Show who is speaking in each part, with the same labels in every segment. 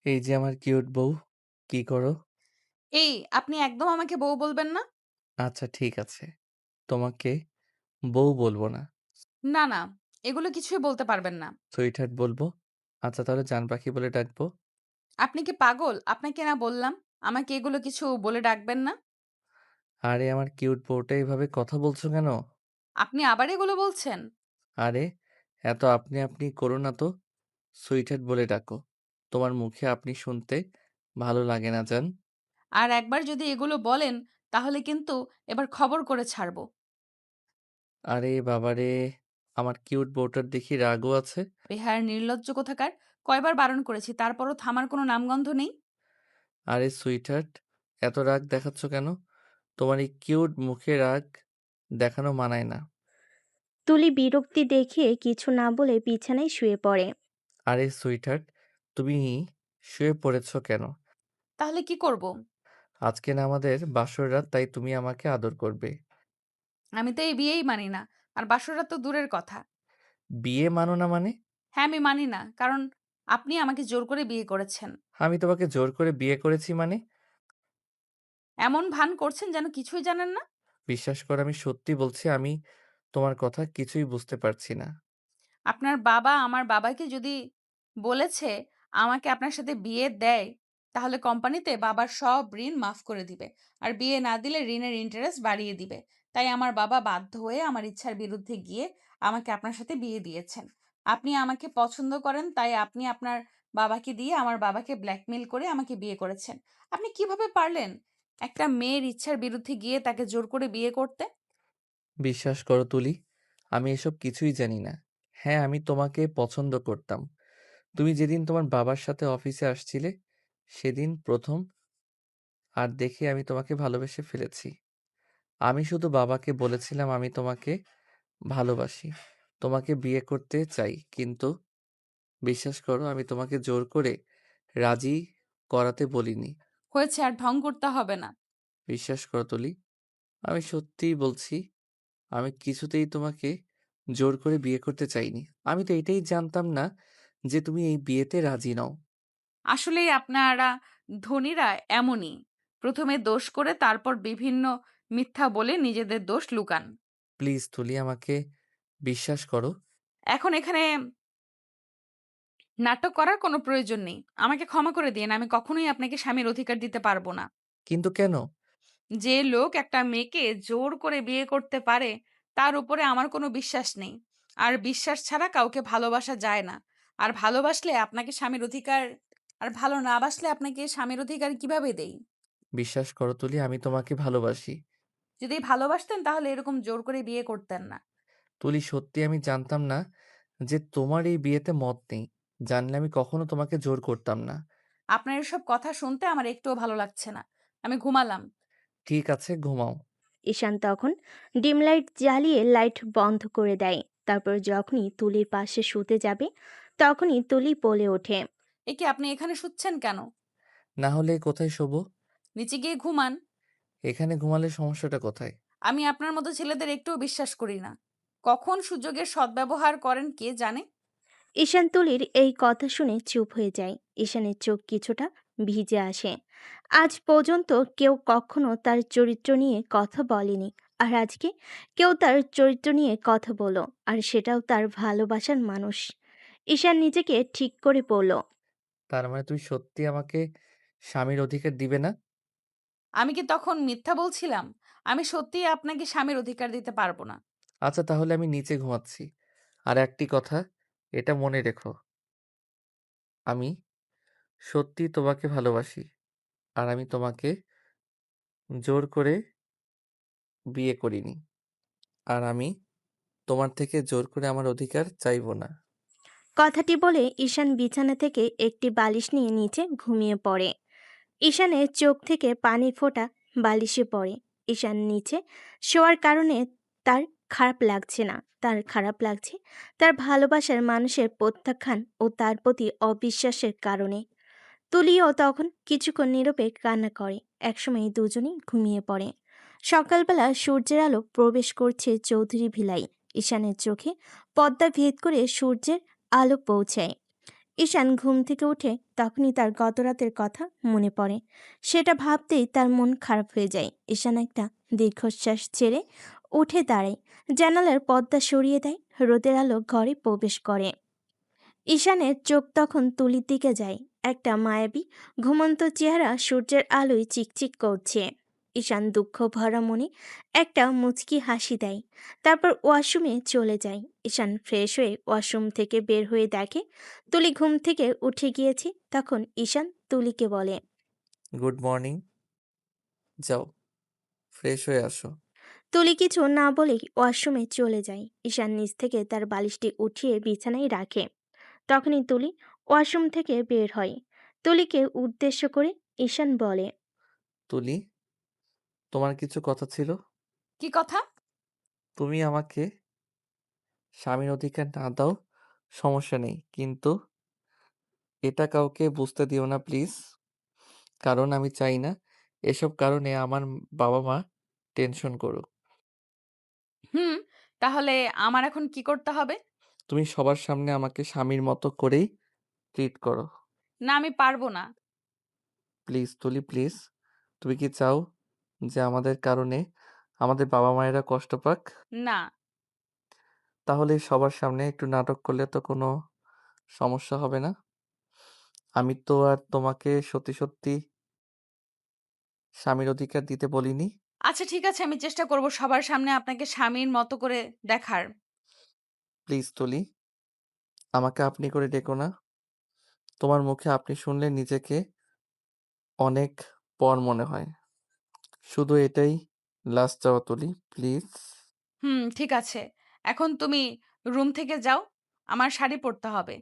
Speaker 1: এই যে আমার কিউট বউ, কি করো?
Speaker 2: এই, আপনি একদম আমাকে বউ বলবেন না।
Speaker 1: আচ্ছা ঠিক আছে। তোমাকে বউ বলবো না,
Speaker 2: না, না, এগুলো কিছুই বলতে পারবেন না।
Speaker 1: সুইটহার্ট বলবো। আচ্ছা তাহলে জান পাখি বলে ডাকবো?
Speaker 2: আপনি কি পাগল? আপনাকে না বললাম, আমাকে এগুলো কিছু বলে ডাকবেন না।
Speaker 1: আরে আমার কিউট বউটা এভাবে কথা বলছো কেন?
Speaker 2: আপনি আবার এগুলো বলছেন?
Speaker 1: আরে এত আপনি আপনি করো না তো, সুইটহার্ট বলে ডাকো। তোমার মুখে আপনি শুনতে ভালো লাগে না জান?
Speaker 2: আর একবার যদি এগুলো বলেন, তাহলে কিন্তু এবার খবর করে ছাড়বো।
Speaker 1: আরে বাবারে, আমার কিউট বউটার দেখি রাগও আছে।
Speaker 2: বেহায়ার নির্লজ্জ কোথাকার! কয়বার বারণ করেছি, তারপরও থামার কোনো নামগন্ধ নেই।
Speaker 1: আরে সুইটহার্ট, এত রাগ দেখাচ্ছ কেন? তোমার এই কিউট মুখে রাগ দেখানো মানায় না।
Speaker 3: তুলি বিরক্তি দেখিয়ে কিছু না বলে বিছানায় শুয়ে পড়ে।
Speaker 1: আরে সুইটহার্ট, তুমি শুয়ে পড়েছো কেন?
Speaker 2: তাহলে কি করব?
Speaker 1: আজকে না আমাদের বাসর রাত, তাই তুমি আমাকে আদর করবে।
Speaker 2: আমি তো এই বিয়েই মানি না। আর বাসররাত তো দূরের কথা।
Speaker 1: বিয়ে মানো না মানে?
Speaker 2: হ্যাঁ, আমি মানি না। কারণ আপনি আমাকে জোর করে বিয়ে করেছেন।
Speaker 1: আমি তোমাকে জোর করে বিয়ে করেছি মানে?
Speaker 2: এমন ভান করছেন যেন কিছুই জানেন না।
Speaker 1: বিশ্বাস করো, আমি সত্যি বলছি, আমি তোমার কথা কিছুই বুঝতে পারছি না।
Speaker 2: আপনার বাবা আমার বাবাকে যদি বলেছে আমাকে আপনার সাথে বিয়ে দেয়, তাহলে কোম্পানিতে বাবার সব ঋণ মাফ করে দিবে। আর বিয়ে না দিলে ঋণের ইন্টারেস্ট বাড়িয়ে দিবে। তাই আমার বাবা বাধ্য হয়ে আমার ইচ্ছার বিরুদ্ধে গিয়ে আমাকে আপনার সাথে বিয়ে দিয়েছেন। আপনি আমাকে পছন্দ করেন, তাই আপনি আপনার বাবাকে দিয়ে আমার বাবাকে ব্ল্যাকমেইল করে আমাকে বিয়ে করেছেন। আপনি কিভাবে পারলেন একটা মেয়ের ইচ্ছার বিরুদ্ধে গিয়ে তাকে জোর করে বিয়ে করতে?
Speaker 1: বিশ্বাস করো তুলি, আমি এসব কিছুই জানি না। হ্যাঁ, আমি তোমাকে পছন্দ করতাম। তুমি যেদিন তোমার বাবার সাথে অফিসে আসছিলে, সেদিন প্রথম আর দেখে আমি তোমাকে ভালোবেসে ফেলেছি। আমি শুধু বাবাকে বলেছিলাম আমি তোমাকে ভালোবাসি, তোমাকে বিয়ে করতে চাই। কিন্তু বিশ্বাস করো, আমি তোমাকে জোর করে রাজি করাতে বলিনি।
Speaker 2: হয়েছে, আর ঢং করতে হবে না।
Speaker 1: বিশ্বাস করো তুলি, আমি সত্যিই বলছি, আমি কিছুতেই তোমাকে জোর করে বিয়ে করতে চাইনি। আমি তো এটাই জানতাম না যে তুমি এই বিয়েতে রাজি নও।
Speaker 2: আসলেই আপনারা ধনীরা এমনই। প্রথমে দোষ করে তারপর বিভিন্ন মিথ্যা বলে নিজেদের দোষ লুকান।
Speaker 1: প্লিজ তুলি, আমাকে বিশ্বাস করো।
Speaker 2: এখন এখানে নাটক করার কোনো প্রয়োজন নেই। আমাকে ক্ষমা করে দিন। আমি কখনোই আপনাকে স্বামীর অধিকার দিতে পারব না।
Speaker 1: কিন্তু কেন?
Speaker 2: যে লোক একটা মেয়েকে জোর করে বিয়ে করতে পারে, তার উপরে আমার কোনো বিশ্বাস নেই। আর বিশ্বাস ছাড়া কাউকে ভালোবাসা যায় না। আর ভালোবাসলে আপনাকে স্বামীর অধিকার, আর ভালো না বাসলে আপনাকে স্বামীর অধিকার কিভাবে দেই?
Speaker 1: বিশ্বাস করো তুলি, আমি তোমাকে ভালোবাসি।
Speaker 2: যদি ভালোবাসতেন তাহলে এরকম জোর করে বিয়ে করতেন না।
Speaker 1: তুলি সত্যি আমি জানতাম না যে তোমার এই বিয়েতে মত নেই। জানলে আমি কখনো তোমাকে জোর করতাম না।
Speaker 2: আপনার এসব কথা শুনতে আমার একটুও ভালো লাগছে না। আমি ঘুমালাম।
Speaker 1: ঠিক আছে, ঘুমাও।
Speaker 3: ঈশান তখন ডিম লাইট জ্বালিয়ে লাইট বন্ধ করে দেয়। তারপর যখনই তুলির পাশে শুতে যাবে, তখনই তুলি বলে ওঠে।
Speaker 2: এ কি, আপনি এখানে শুচ্ছেন কেন?
Speaker 1: না হলে কোথায় শোবো?
Speaker 2: নিচে গিয়ে ঘুমান।
Speaker 1: এখানে ঘুমালে সমস্যাটা কোথায়?
Speaker 2: আমি আপনার মতো ছেলেদের একটুও বিশ্বাস করি না। কখন সুযোগের সদ্ব্যবহার করেন কে জানে?
Speaker 3: ঈশান তুলির এই কথা শুনে চুপ হয়ে যায়। ঈশানের চোখ কিছুটা ভিজে আসে। আজ পর্যন্ত কেউ কখনো তার চরিত্র নিয়ে কথা বলেনি, আর আজকে কেউ তার চরিত্র নিয়ে কথা বলল, আর সেটাও তার ভালোবাসার মানুষ। ঈশান নিজেকে ঠিক করে বলল।
Speaker 1: তার মানে তুই সত্যি আমাকে স্বামীর অধিকার দিবে না?
Speaker 2: আমি কি তখন মিথ্যা বলছিলাম? আমি সত্যিই আপনাকে স্বামীর অধিকার দিতে পারব না।
Speaker 1: আচ্ছা তাহলে আমি নিচে ঘুমাচ্ছি। আর একটি কথা, এটা মনে রেখো, আমি সত্যিই তোমাকে ভালোবাসি। আর আমি তোমাকে জোর করে বিয়ে করিনি। আর আমি তোমার থেকে জোর করে আমার অধিকার চাইবো না।
Speaker 3: কথাটি বলে ঈশান বিছানা থেকে একটি বালিশ নিয়ে নিচে ঘুমিয়ে পড়ে। ঈশানের চোখ থেকে পানির ফোঁটা বালিশে পড়ে। ঈশান নিচে শোয়ার কারণে তার খারাপ লাগছে না, তার খারাপ লাগছে তার ভালোবাসার মানুষের প্রত্যাখ্যান ও তার প্রতি অবিশ্বাসের কারণে। তুলিও তখন কিছুক্ষণ নীরবে কান্না করে। একসময় দুজনেই ঘুমিয়ে পড়ে। সকালবেলা সূর্যের আলো প্রবেশ করছে চৌধুরী ভিলাই। ঈশানের চোখে পর্দা ভেদ করে সূর্যের আলো পৌঁছায়। ঈশান ঘুম থেকে উঠে তখনই তার গতরাতের কথা মনে পড়ে। সেটা ভাবতেই তার মন খারাপ হয়ে যায়। ঈশান একটা দীর্ঘশ্বাস ছেড়ে উঠে দাঁড়ায়, জানালার পর্দা সরিয়ে দেয়, রোদের আলো ঘরে প্রবেশ করে। ঈশানের চোখ তখন তুলির দিকে যায়। একটা মায়াবী ঘুমন্ত চেহারা সূর্যের আলোয় চিকচিক করছে। ঈশান দুঃখ ভরা মনে একটা মুচকি হাসি দেয়, তারপর ওয়াশরুমে চলে যায়। ঈশান ফ্রেশ হয়ে ওয়াশরুম থেকে বের হয়ে দেখে তুলি ঘুম থেকে উঠে গিয়েছে। তখন ঈশান তুলিকে বলে,
Speaker 1: গুড মর্নিং। যাও, ফ্রেশ হয়ে আসো।
Speaker 3: তুলি কিছু না বলেই ওয়াশরুমে চলে যায়। ঈশান নিচ থেকে তার বালিশটি উঠিয়ে বিছানায় রাখে। তখনই তুলি ওয়াশরুম থেকে বের হয়। তুলিকে উদ্দেশ্য করে ঈশান বলে,
Speaker 1: তুলি, তোমার কিছু কথা ছিল।
Speaker 2: কি কথা?
Speaker 1: তুমি আমাকে স্বামীর অধিকার না দাও, সমস্যা নেই, কিন্তু এটা কাউকে বুঝতে দিও না প্লিজ। কারণ আমি চাই না এসব কারণে আমার বাবা মা টেনশন করুক।
Speaker 2: হুম, তাহলে আমার এখন কি করতে হবে?
Speaker 1: তুমি সবার সামনে আমাকে স্বামীর মতো করেই ট্রিট করো।
Speaker 2: না, আমি পারবো না।
Speaker 1: প্লিজ তুলি, প্লিজ। তুমি কি চাও যে আমাদের কারণে আমাদের বাবা মায়েরা কষ্ট পাক?
Speaker 2: না।
Speaker 1: তাহলে সবার সামনে একটু নাটক করলে তো কোনো সমস্যা হবে না। আমি তো আর তোমাকে সত্যি সত্যি স্বামীর অধিকার দিতে বলিনি।
Speaker 2: আচ্ছা ঠিক আছে, আমি চেষ্টা করব সবার সামনে আপনাকে স্বামীর মতো করে দেখার।
Speaker 1: প্লিজ তুলি, আমাকে আপনি করে ডেকো না। তোমার মুখে আপনি শুনলে নিজেকে অনেক পর মনে হয়। শুধু এটাই লাস্ট চাওয়া তুলি, প্লিজ।
Speaker 2: হুম, ঠিক আছে। এখন তুমি রুম থেকে যাও। আমার শাড়ি পরতে হবে।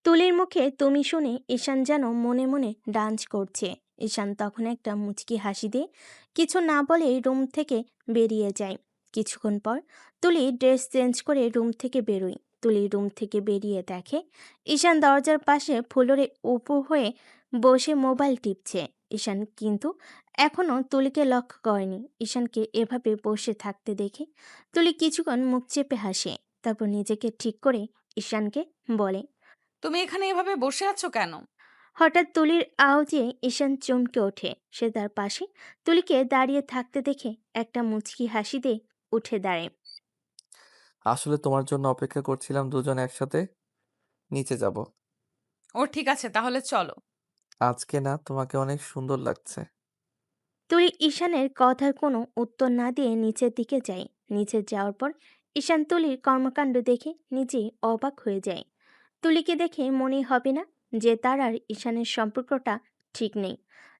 Speaker 3: তুলির মুখে তুমি শুনে ঈশান যেন মনে মনে ডান্স করছে। ঈশান তখন একটা মুচকি হাসি দিয়ে কিছু না বলে রুম থেকে বেরিয়ে যায়। কিছুক্ষণ পর তুলি ড্রেস চেঞ্জ করে রুম থেকে বেরোয়। তুলি রুম থেকে বেরিয়ে দেখে ঈশান দরজার পাশে ফ্লোরে উপুর হয়ে বসে মোবাইল টিপছে। ঈশান কিন্তু এখনও তুলিকে লক্ষ্য করেনি। ঈশানকে এভাবে বসে থাকতে দেখে তুলি কিছুক্ষণ মুখ চেপে হাসে, তারপর নিজেকে ঠিক করে ঈশানকে বলে,
Speaker 2: তুমি এখানে এভাবে বসে আছো কেন?
Speaker 3: হঠাৎ তুলির আওয়াজে ঈশান চমকে ওঠে। সে তার পাশে তুলিকে দাঁড়িয়ে থাকতে দেখে একটা মুচকি হাসি দিয়ে উঠে দাঁড়ায়।
Speaker 1: আসলে তোমার জন্য অপেক্ষা করছিলাম, দুজন একসাথে নিচে যাব।
Speaker 2: ও ঠিক আছে, তাহলে চলো।
Speaker 1: আজকে না তোমাকে অনেক সুন্দর লাগছে।
Speaker 3: তুলি ঈশানের কথার কোনো উত্তর না দিয়ে নিচের দিকে যায়। নিচে যাওয়ার পর ঈশান তুলির কর্মকাণ্ড দেখে নিজেই অবাক হয়ে যায়। তুলিকে দেখে মনে হবে না যে তার আর ঈশানের সম্পর্কটা ঠিক নেই।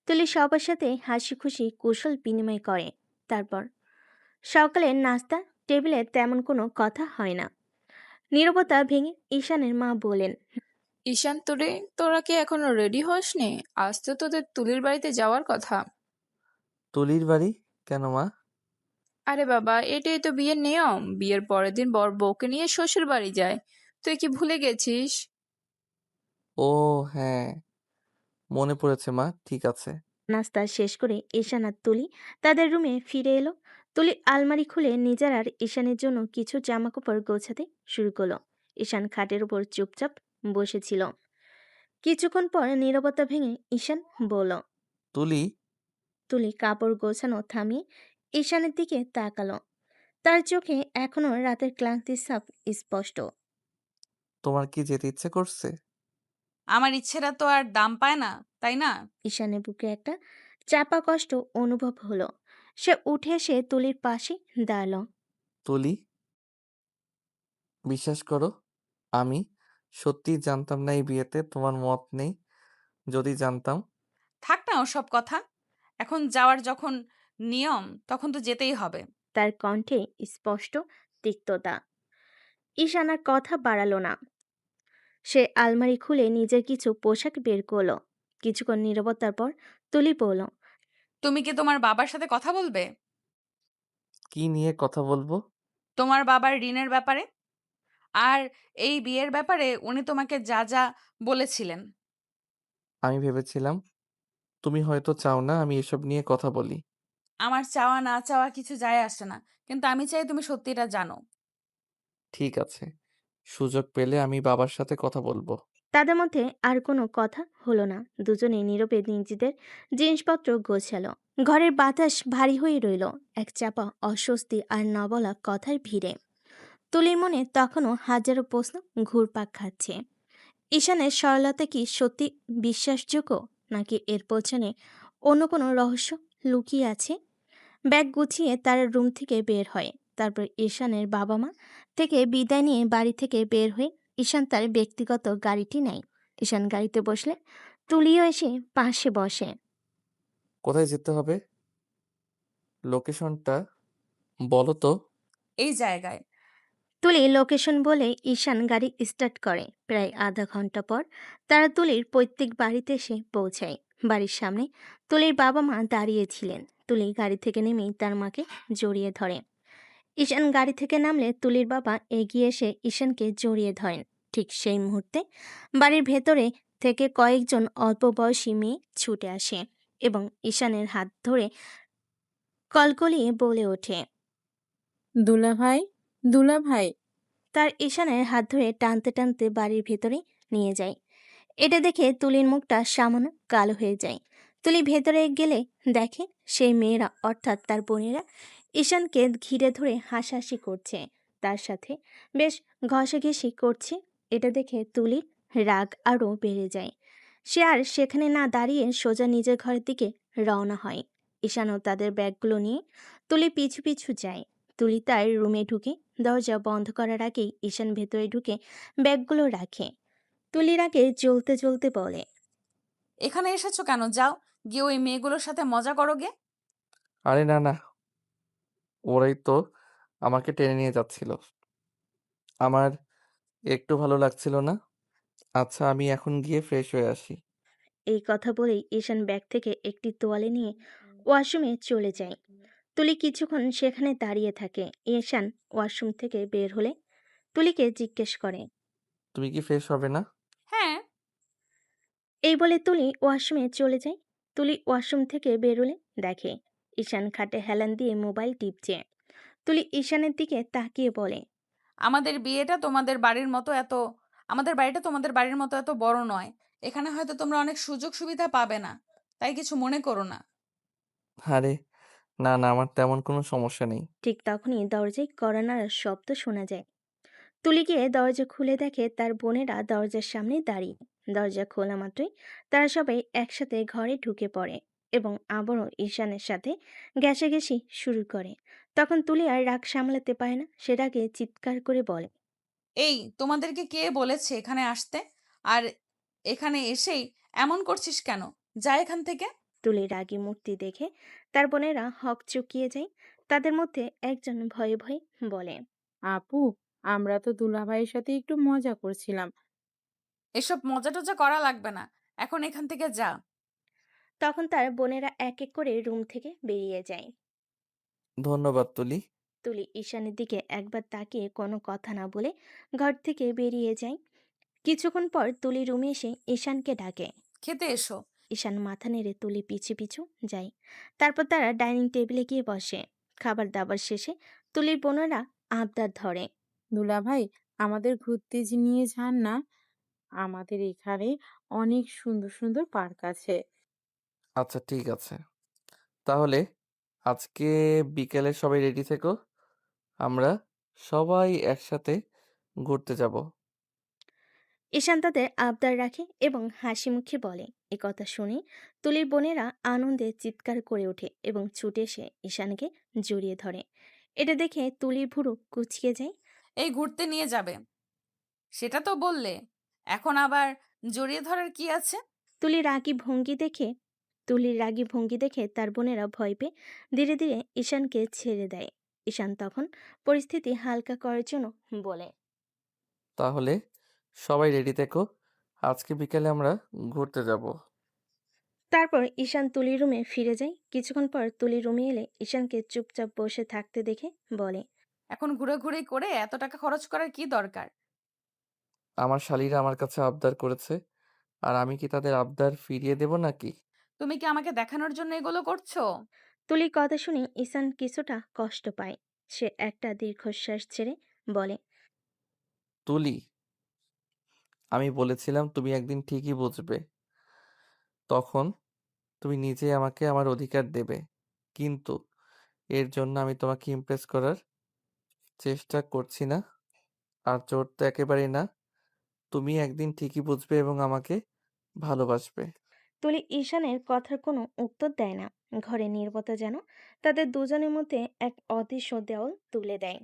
Speaker 3: তুলি সবার সাথে হাসি খুশি কুশল বিনিময় করে। তারপর সকালের নাস্তা টেবিলে তেমন কোনো কথা হয় না। নীরবতা ভেঙে ঈশানের মা বলেন,
Speaker 4: ঈশান তোরা কি এখনো রেডি হসনি? আজ তো তোদের তুলির বাড়িতে যাওয়ার কথা।
Speaker 1: তুলির বাড়ি কেন মা?
Speaker 4: আরে বাবা, এটাই তো বিয়ের নিয়ম। বিয়ের পরের দিন বর বউকে নিয়ে শ্বশুর বাড়ি যায়। তুই কি ভুলে গেছিস?
Speaker 1: ও হ্যাঁ, মনে পড়েছে মা, ঠিক আছে।
Speaker 3: নাস্তা শেষ করে ঈশান আর তুলি তাদের রুমে ফিরে এলো। তুলি আলমারি খুলে নিজের আর ঈশানের জন্য কিছু জামাকাপড় গোছাতে শুরু করলো। ঈশান খাটের উপর চুপচাপ বসেছিল। কিছুক্ষণ পর নীরবতা ভেঙে ঈশান বলল,
Speaker 1: তুলি,
Speaker 3: তুলি কাপড় গোছানো থামিয়ে ঈশানের দিকে তাকালো। তার চোখে এখনো রাতের ক্লান্তির ছাপ স্পষ্ট।
Speaker 1: তোমার কি যেতে ইচ্ছে করছে?
Speaker 2: আমার ইচ্ছেরা তো আর দাম পায় না, তাই না?
Speaker 3: ঈশানের বুকে একটা চাপা কষ্ট অনুভব হলো। সে উঠে এসে তুলির পাশে দাঁড়ালো।
Speaker 1: তুলি, বিশ্বাস করো, আমি সত্যিই জানতাম না এই বিয়েতে তোমার মত নেই। যদি জানতাম।
Speaker 2: থাক না ওসব কথা। এখন যাওয়ার যখন নিয়ম, তখন তো যেতেই হবে।
Speaker 3: তার কণ্ঠে স্পষ্ট তিক্ততা। ঈশান আর কথা বাড়ালো না। সে আলমারি খুলে নিজের কিছু পোশাক বের করলো। কিছুক্ষণ নীরবতার পর তুলি বলল,
Speaker 2: তুমি কি তোমার বাবার সাথে কথা বলবে?
Speaker 1: কি নিয়ে কথা বলবো?
Speaker 2: তোমার বাবার ঋণের ব্যাপারে, আর এই বিয়ের ব্যাপারে উনি তোমাকে যা যা বলেছিলেন।
Speaker 1: আমি ভেবেছিলাম তুমি হয়তো চাও না আমি এসব নিয়ে কথা বলি।
Speaker 2: আমার চাওয়া না চাওয়া কিছু যায় আসে না, কিন্তু আমি চাই তুমি সত্যিটা জানো।
Speaker 1: ঠিক আছে, সুযোগ পেলে আমি বাবার সাথে কথা বলবো।
Speaker 3: তাদের মধ্যে আর কোনো কথা হলো না। দুজনেই নীরবে নিজেদের জিনিসপত্র গোছালো। ঘরের বাতাস ভারী হয়ে রইল, এক চাপা অস্বস্তি আর না বলা কথার ভিড়ে। তুলির মনে তখনও হাজারো প্রশ্ন ঘুরপাক খাচ্ছে। ঈশানের সরলতা কি সত্যি বিশ্বাসযোগ্য, নাকি এর পেছনে অন্য কোনো রহস্য লুকিয়ে আছে? ব্যাগ গুছিয়ে তার রুম থেকে বের হয়। তারপর ঈশানের বাবা মা থেকে বিদায় নিয়ে বাড়ি থেকে বের হয়ে ঈশান তার ব্যক্তিগত গাড়িটি নেয়। ঈশান গাড়িতে বসলে তুলিও এসে পাশে বসে।
Speaker 1: কোথায় যেতে হবে? লোকেশনটা বলো তো।
Speaker 2: এই জায়গায়।
Speaker 3: তুলি লোকেশন বলে ঈশান গাড়ি স্টার্ট করে। প্রায় আধা ঘন্টা পর তারা তুলির পৈতৃক বাড়িতে এসে পৌঁছায়। বাড়ির সামনে তুলির বাবা মা দাঁড়িয়েছিলেন। তুলি গাড়ি থেকে নেমেই তার মাকে জড়িয়ে ধরে। ঈশান গাড়ি থেকে নামলে তুলির বাবা এগিয়ে এসে ঈশানকে জড়িয়ে ধরেন। ঠিক সেই মুহূর্তে বাড়ির ভেতরে থেকে কয়েকজন অল্প বয়সী মেয়ে ছুটে আসে এবং ঈশানের হাত ধরে কলকলিয়ে বলে ওঠে।
Speaker 5: দুলাভাই, দুলাভাই।
Speaker 3: তার ঈশানের হাত ধরে টানতে টানতে বাড়ির ভেতরে নিয়ে যায়। এটা দেখে তুলির মুখটা সামান্য কালো হয়ে যায়। তুলি ভেতরে গেলে দেখে সেই মেয়েরা, অর্থাৎ তার বোনেরা, ঈশানকে ঘিরে ধরে হাসাহাসি করছে, তার সাথে বেশ ঘষাঘষি করছে। এটা দেখে তুলির রাগ আরও বেড়ে যায়। সে আর সেখানে না দাঁড়িয়ে সোজা নিজের ঘরের দিকে রওনা হয়। ঈশানও তাদের ব্যাগগুলো নিয়ে তুলি পিছু পিছু যায়। তুলি তার রুমে ঢুকে দরজা বন্ধ করার আগেই ঈশান ভেতরে ঢুকে ব্যাগগুলো রাখে। তুলির আগে জ্বলতে জ্বলতে বলে।
Speaker 2: এখানে এসেছো কেন? যাও, গিয়ে ওই মেয়েগুলোর সাথে মজা করো গে।
Speaker 1: আরে না না, ওরাই তো আমাকে টেনে নিয়ে যাচ্ছিল। আমার একটু ভালো লাগছিল না। আচ্ছা, আমি এখন গিয়ে ফ্রেশ হয়ে আসি।
Speaker 3: এই কথা বলেই ঈশান ব্যাগ থেকে একটি তোয়ালে নিয়ে ওয়াশরুমে চলে যায়। তুলি কিছুক্ষণ সেখানে দাঁড়িয়ে থাকে। ঈশান ওয়াশরুম থেকে বের হলে তুলিকে জিজ্ঞেস করে।
Speaker 1: তুমি কি ফ্রেশ হবে না?
Speaker 2: হ্যাঁ।
Speaker 3: এই বলে তুলি ওয়াশরুমে চলে যায়। তুলি ওয়াশরুম থেকে বেরোলে দেখে ঈশান খাটে হেলান দিয়ে মোবাইল টিপছে। তুলি ঈশানের দিকে তাকিয়ে বলে।
Speaker 2: আমাদের বিয়েটা তোমাদের বাড়ির মতো এত আমাদের বাড়িটা তোমাদের বাড়ির মতো এত বড় নয়। এখানে হয়তো তোমরা অনেক সুযোগ সুবিধা পাবে না, তাই কিছু মনে করো না।
Speaker 1: আরে না না, আমার তেমন কোনো সমস্যা নেই।
Speaker 3: ঠিক তখনই দরজায় কড়া নাড়ার শব্দ শোনা যায়। তুলি গিয়ে দরজা খুলে দেখে তার বোনেরা দরজার সামনে দাঁড়িয়ে। দরজা খোলা মাত্রই তারা সবাই একসাথে ঘরে ঢুকে পড়ে এবং আবারও ঈশানের সাথে ঘেঁষাঘেঁষি শুরু করে। তখন তুলি আর রাগ সামলাতে পারে না, সেটাকে চিৎকার করে বলে।
Speaker 2: এই, তোমাদেরকে কে বলেছে এখানে আসতে? আর এখানে এসেই এমন করছিস কেন? যা এখান থেকে।
Speaker 3: তুলির রাগী মূর্তি দেখে তার বোনেরা হক চুকিয়ে যায়। তাদের মধ্যে একজন ভয়ে ভয়ে বলে।
Speaker 5: আপু, আমরা তো দুলাভাইয়ের সাথে একটু মজা করছিলাম।
Speaker 2: এসব মজা টজা করা লাগবে না, এখন এখান থেকে যা।
Speaker 3: তখন তার বোনেরা এক এক করে রুম থেকে বেরিয়ে যায়।
Speaker 1: ধন্যবাদ তুলি।
Speaker 3: তুলি ঈশানের দিকে একবার তাকিয়ে কোনো কথা না বলে ঘর থেকে বেরিয়ে যায়। কিছুক্ষণ পর তুলি রুমে এসে ঈশানকে ডাকে।
Speaker 2: খেতে এসো।
Speaker 3: ঈশান মাথা নেড়ে তুলি পিছু পিছু যায়। তারপর তারা ডাইনিং টেবিলে গিয়ে বসে। খাবার দাবার শেষে তুলির বোনেরা আবদার ধরে।
Speaker 5: দুলাভাই, আমাদের ঘুরতে নিয়ে যান না। আমাদের এখানে অনেক সুন্দর সুন্দর পার্ক আছে।
Speaker 1: আচ্ছা ঠিক আছে, তাহলে আজকে বিকেলে সবাই রেডি থেকো। আমরা সবাই একসাথে ঘুরতে যাব।
Speaker 3: ঈশান তাদের আবদার রাখে এবং হাসি মুখে বলে। এ কথা শুনে তুলির বোনেরা আনন্দে চিৎকার করে ওঠে এবং ছুটে এসে ঈশানকে জড়িয়ে ধরে। এটা দেখে তুলির ভুরু কুচকে যায়।
Speaker 2: এই ঘুরতে নিয়ে যাবে, সেটা তো বললে, এখন আবার জড়িয়ে ধরার কি আছে?
Speaker 3: তুলির রাগী ভঙ্গি দেখে তুলির রাগী ভঙ্গি দেখে তার বোনেরা ভয় পেয়ে ধীরে ধীরে ঈশানকে ছেড়ে দেয়। ঈশান তখন পরিস্থিতি হালকা করার জন্য বলে।
Speaker 1: তাহলে সবাই রেডি থেকো, আজকে বিকেলে আমরা ঘুরতে যাব।
Speaker 3: তারপর ঈশান তুলির রুমে ফিরে যায়। কিছুক্ষণ পর তুলি রুমে এলে ঈশানকে চুপচাপ বসে থাকতে দেখে বলে।
Speaker 2: এখন ঘুরে করে এত টাকা খরচ করার কি দরকার?
Speaker 1: আমার শালীরা আমার কাছে আবদার করেছে, আর আমি কি তাদের আবদার ফিরিয়ে দেব নাকি?
Speaker 2: তুমি কি আমাকে দেখানোর জন্য এগুলো করছো?
Speaker 3: তুলির কথা শুনে ঈশান কিছুটা কষ্ট পায়। সে একটা দীর্ঘশ্বাস ছেড়ে বলে।
Speaker 1: তুলি, আমি বলেছিলাম তুমি একদিন ঠিকই বুঝবে। তখন তুমি নিজেই আমাকে আমার অধিকার দেবে। কিন্তু এর জন্য আমি তোমাকে ইমপ্রেস করার চেষ্টা করছি না। আর জোর তো একেবারেই না। তুমি একদিন ঠিকই বুঝবে এবং আমাকে ভালোবাসবে।
Speaker 3: তুলি ঈশানের কথার কোনো উত্তর দেয় না। ঘরে নীরবতা যেন তাদের দুজনের মধ্যে এক অদৃশ্য দেওয়াল তুলে দেয়।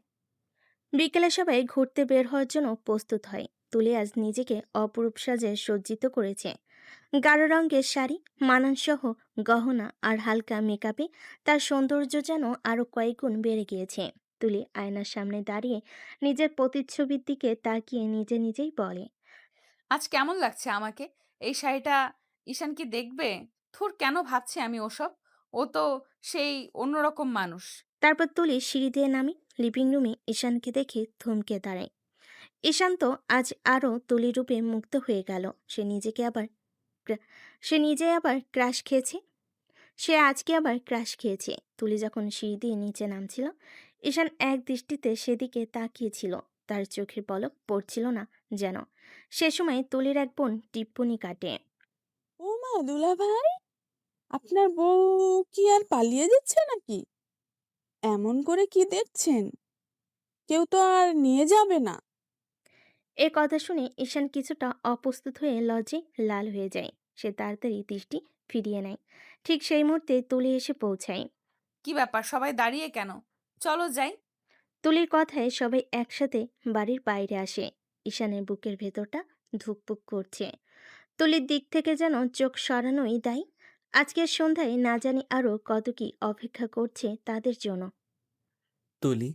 Speaker 3: বিকেলে সবাই ঘুরতে বের হওয়ার জন্য প্রস্তুত হয়। তুলি আজ নিজেকে অপরূপ সাজে সজ্জিত করেছে। গাঢ় রঙের শাড়ি, মানানসহ গহনা আর হালকা মেকআপে তার সৌন্দর্য যেন আরো কয়েক গুণ বেড়ে গিয়েছে। তুলি আয়নার সামনে দাঁড়িয়ে নিজের প্রতিচ্ছবির দিকে তাকিয়ে নিজে নিজেই বলে।
Speaker 2: আজ কেমন লাগছে আমাকে? এই শাড়িটা ঈশান কি দেখবে? ধুর, কেন ভাবছি আমি ওসব? ও তো সেই অন্যরকম মানুষ।
Speaker 3: তারপর তুলি সিঁড়ি দিয়ে নামি। লিভিং রুমে ঈশানকে দেখে থমকে দাঁড়ায়। ঈশান তো আজ আরো তুলির রূপে মুগ্ধ হয়ে গেল। ক্রা- সে নিজে আবার ক্রাশ খেয়েছে। সে আজকে আবার ক্রাশ খেয়েছে। তুলি যখন সিঁড়ি দিয়ে নিচে নামছিল, ঈশান এক দৃষ্টিতে সেদিকে তাকিয়েছিল। তার চোখের পলক পড়ছিল না যেন। সে সময় তুলির এক বোন টিপ্পনি কাটে।
Speaker 6: ও মা দুলাভাই, আপনার বউ কি আর পালিয়ে যাচ্ছে নাকি? এমন করে কি দেখছেন? কেউ তো আর নিয়ে যাবে না।
Speaker 3: এ কথা শুনে ঈশান কিছুটা অপ্রস্তুত হয়ে লজ্জে লাল হয়ে যায়। সে তাড়াতাড়ি দৃষ্টি ফিরিয়ে নেয়। ঠিক সেই মুহূর্তে তুলি এসে পৌঁছায়।
Speaker 2: কি ব্যাপার, সবাই দাঁড়িয়ে কেন? চলো যাই।
Speaker 3: তুলির কথায় সবাই একসাথে বাড়ির বাইরে আসে। ঈশানের বুকের ভেতরটা ধুকপুক করছে। তুলির দিক থেকে যেন চোখ সরানোই দায়। আজকের সন্ধ্যায় না জানি আরো কত কি অপেক্ষা করছে তাদের জন্য।
Speaker 1: তুলি,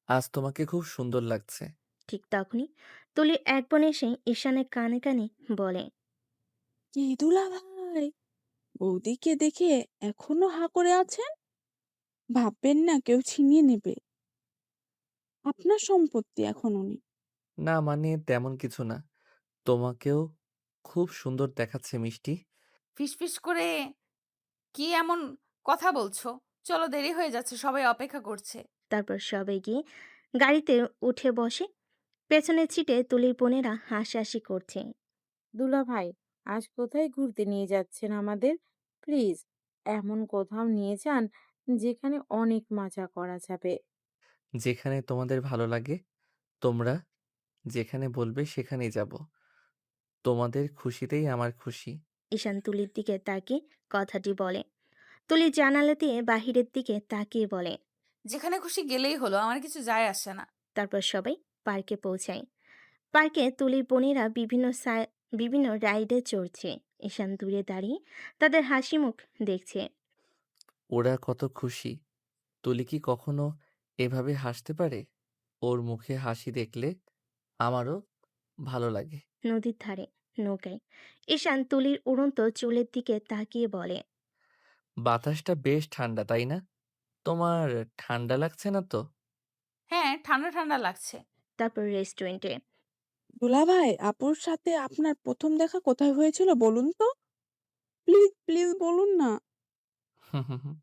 Speaker 1: আজ তোমাকে খুব সুন্দর লাগছে।
Speaker 3: ঠিক তখনই তুলির এক বোন এসে ঈশানের কানে কানে বলে।
Speaker 6: কি দুলাভাই, বৌদিকে দেখে এখনো হা করে আছেন? ভাববেন না কেউ ছিনিয়ে নেবে। আপনার সম্পত্তি এখন উনি।
Speaker 1: না মানে তেমন কিছু না। তোমাকেও খুব সুন্দর দেখাচ্ছে মিষ্টি।
Speaker 2: ফিসফিস করে কি এমন কথা বলছো? চলো, দেরি হয়ে যাচ্ছে, সবাই অপেক্ষা করছে।
Speaker 3: তারপর সবাই গিয়ে গাড়িতে উঠে বসে। পেছনের সিটে তুলির বোনেরা হাসাহাসি করছে।
Speaker 5: দুলাভাই, আজ কোথায় ঘুরতে নিয়ে যাচ্ছেন আমাদের? প্লিজ, এমন কোথাও নিয়ে যান যেখানে অনেক মজা করা যাবে।
Speaker 1: যেখানে তোমাদের ভালো লাগে, তোমরা যেখানে বলবে সেখানেই যাব। তোমাদের খুশিতেই আমার খুশি।
Speaker 3: ঈশান তুলির দিকে তাকিয়ে কথাটি বলে। তুলি জানালা দিয়ে বাহিরের দিকে তাকিয়ে বলে।
Speaker 2: যেখানে খুশি গেলেই হলো, আমার কিছু যায় আসে না।
Speaker 3: তারপর সবাই পার্কে পৌঁছায়। পার্কে তুলির বোনেরা বিভিন্ন রাইডে চড়ছে। ঈশান দূরে দাঁড়িয়ে তাদের হাসি মুখ দেখছে।
Speaker 1: ওরা কত খুশি। তুলি কি কখনো এভাবে হাসতে পারে? ওর মুখে হাসি দেখলে আমারও ভালো লাগে।
Speaker 3: নদীর ধারে নৌকায় ঈশান তুলির উড়ন্ত চুলের দিকে তাকিয়ে বলে।
Speaker 1: বাতাসটা বেশ ঠান্ডা, তাই না? তোমার ঠান্ডা লাগছে না তো?
Speaker 2: হ্যাঁ, ঠান্ডা ঠান্ডা লাগছে।
Speaker 3: তারপর রেস্টুরেন্টে।
Speaker 6: দুলাভাই, আপুর সাথে আপনার প্রথম দেখা কোথায় হয়েছিল বলুন তো? প্লিজ প্লিজ বলুন না।
Speaker 1: হুম হুম হুম।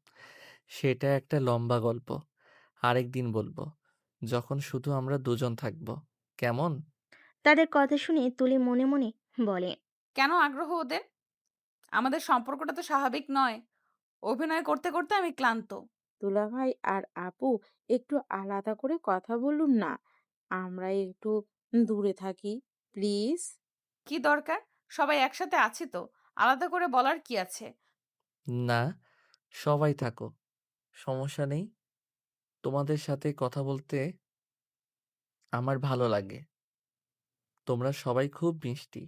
Speaker 1: সেটা একটা লম্বা গল্প। আরেকদিন বলবো, যখন শুধু আমরা দুজন থাকবো। কেমন?
Speaker 3: তাদের কথা শুনে তুলি মনে মনে বলে।
Speaker 2: কেন আগ্রহ ওদের? আমাদের সম্পর্কটা তো স্বাভাবিক নয়। অভিনয় করতে করতে আমি ক্লান্ত।
Speaker 5: দুলাভাই আর আপু, একটু আলাদা করে কথা বলুন না। আমরা একটু দূরে থাকি, প্লিজ।
Speaker 2: কি দরকার? সবাই একসাথে আছি তো, আলাদা করে বলার কি আছে?
Speaker 1: না, সবাই থাকো, সমস্যা নেই। তোমাদের সাথে কথা বলতে আমার ভালো লাগে। তোমরা সবাই খুব মিষ্টি।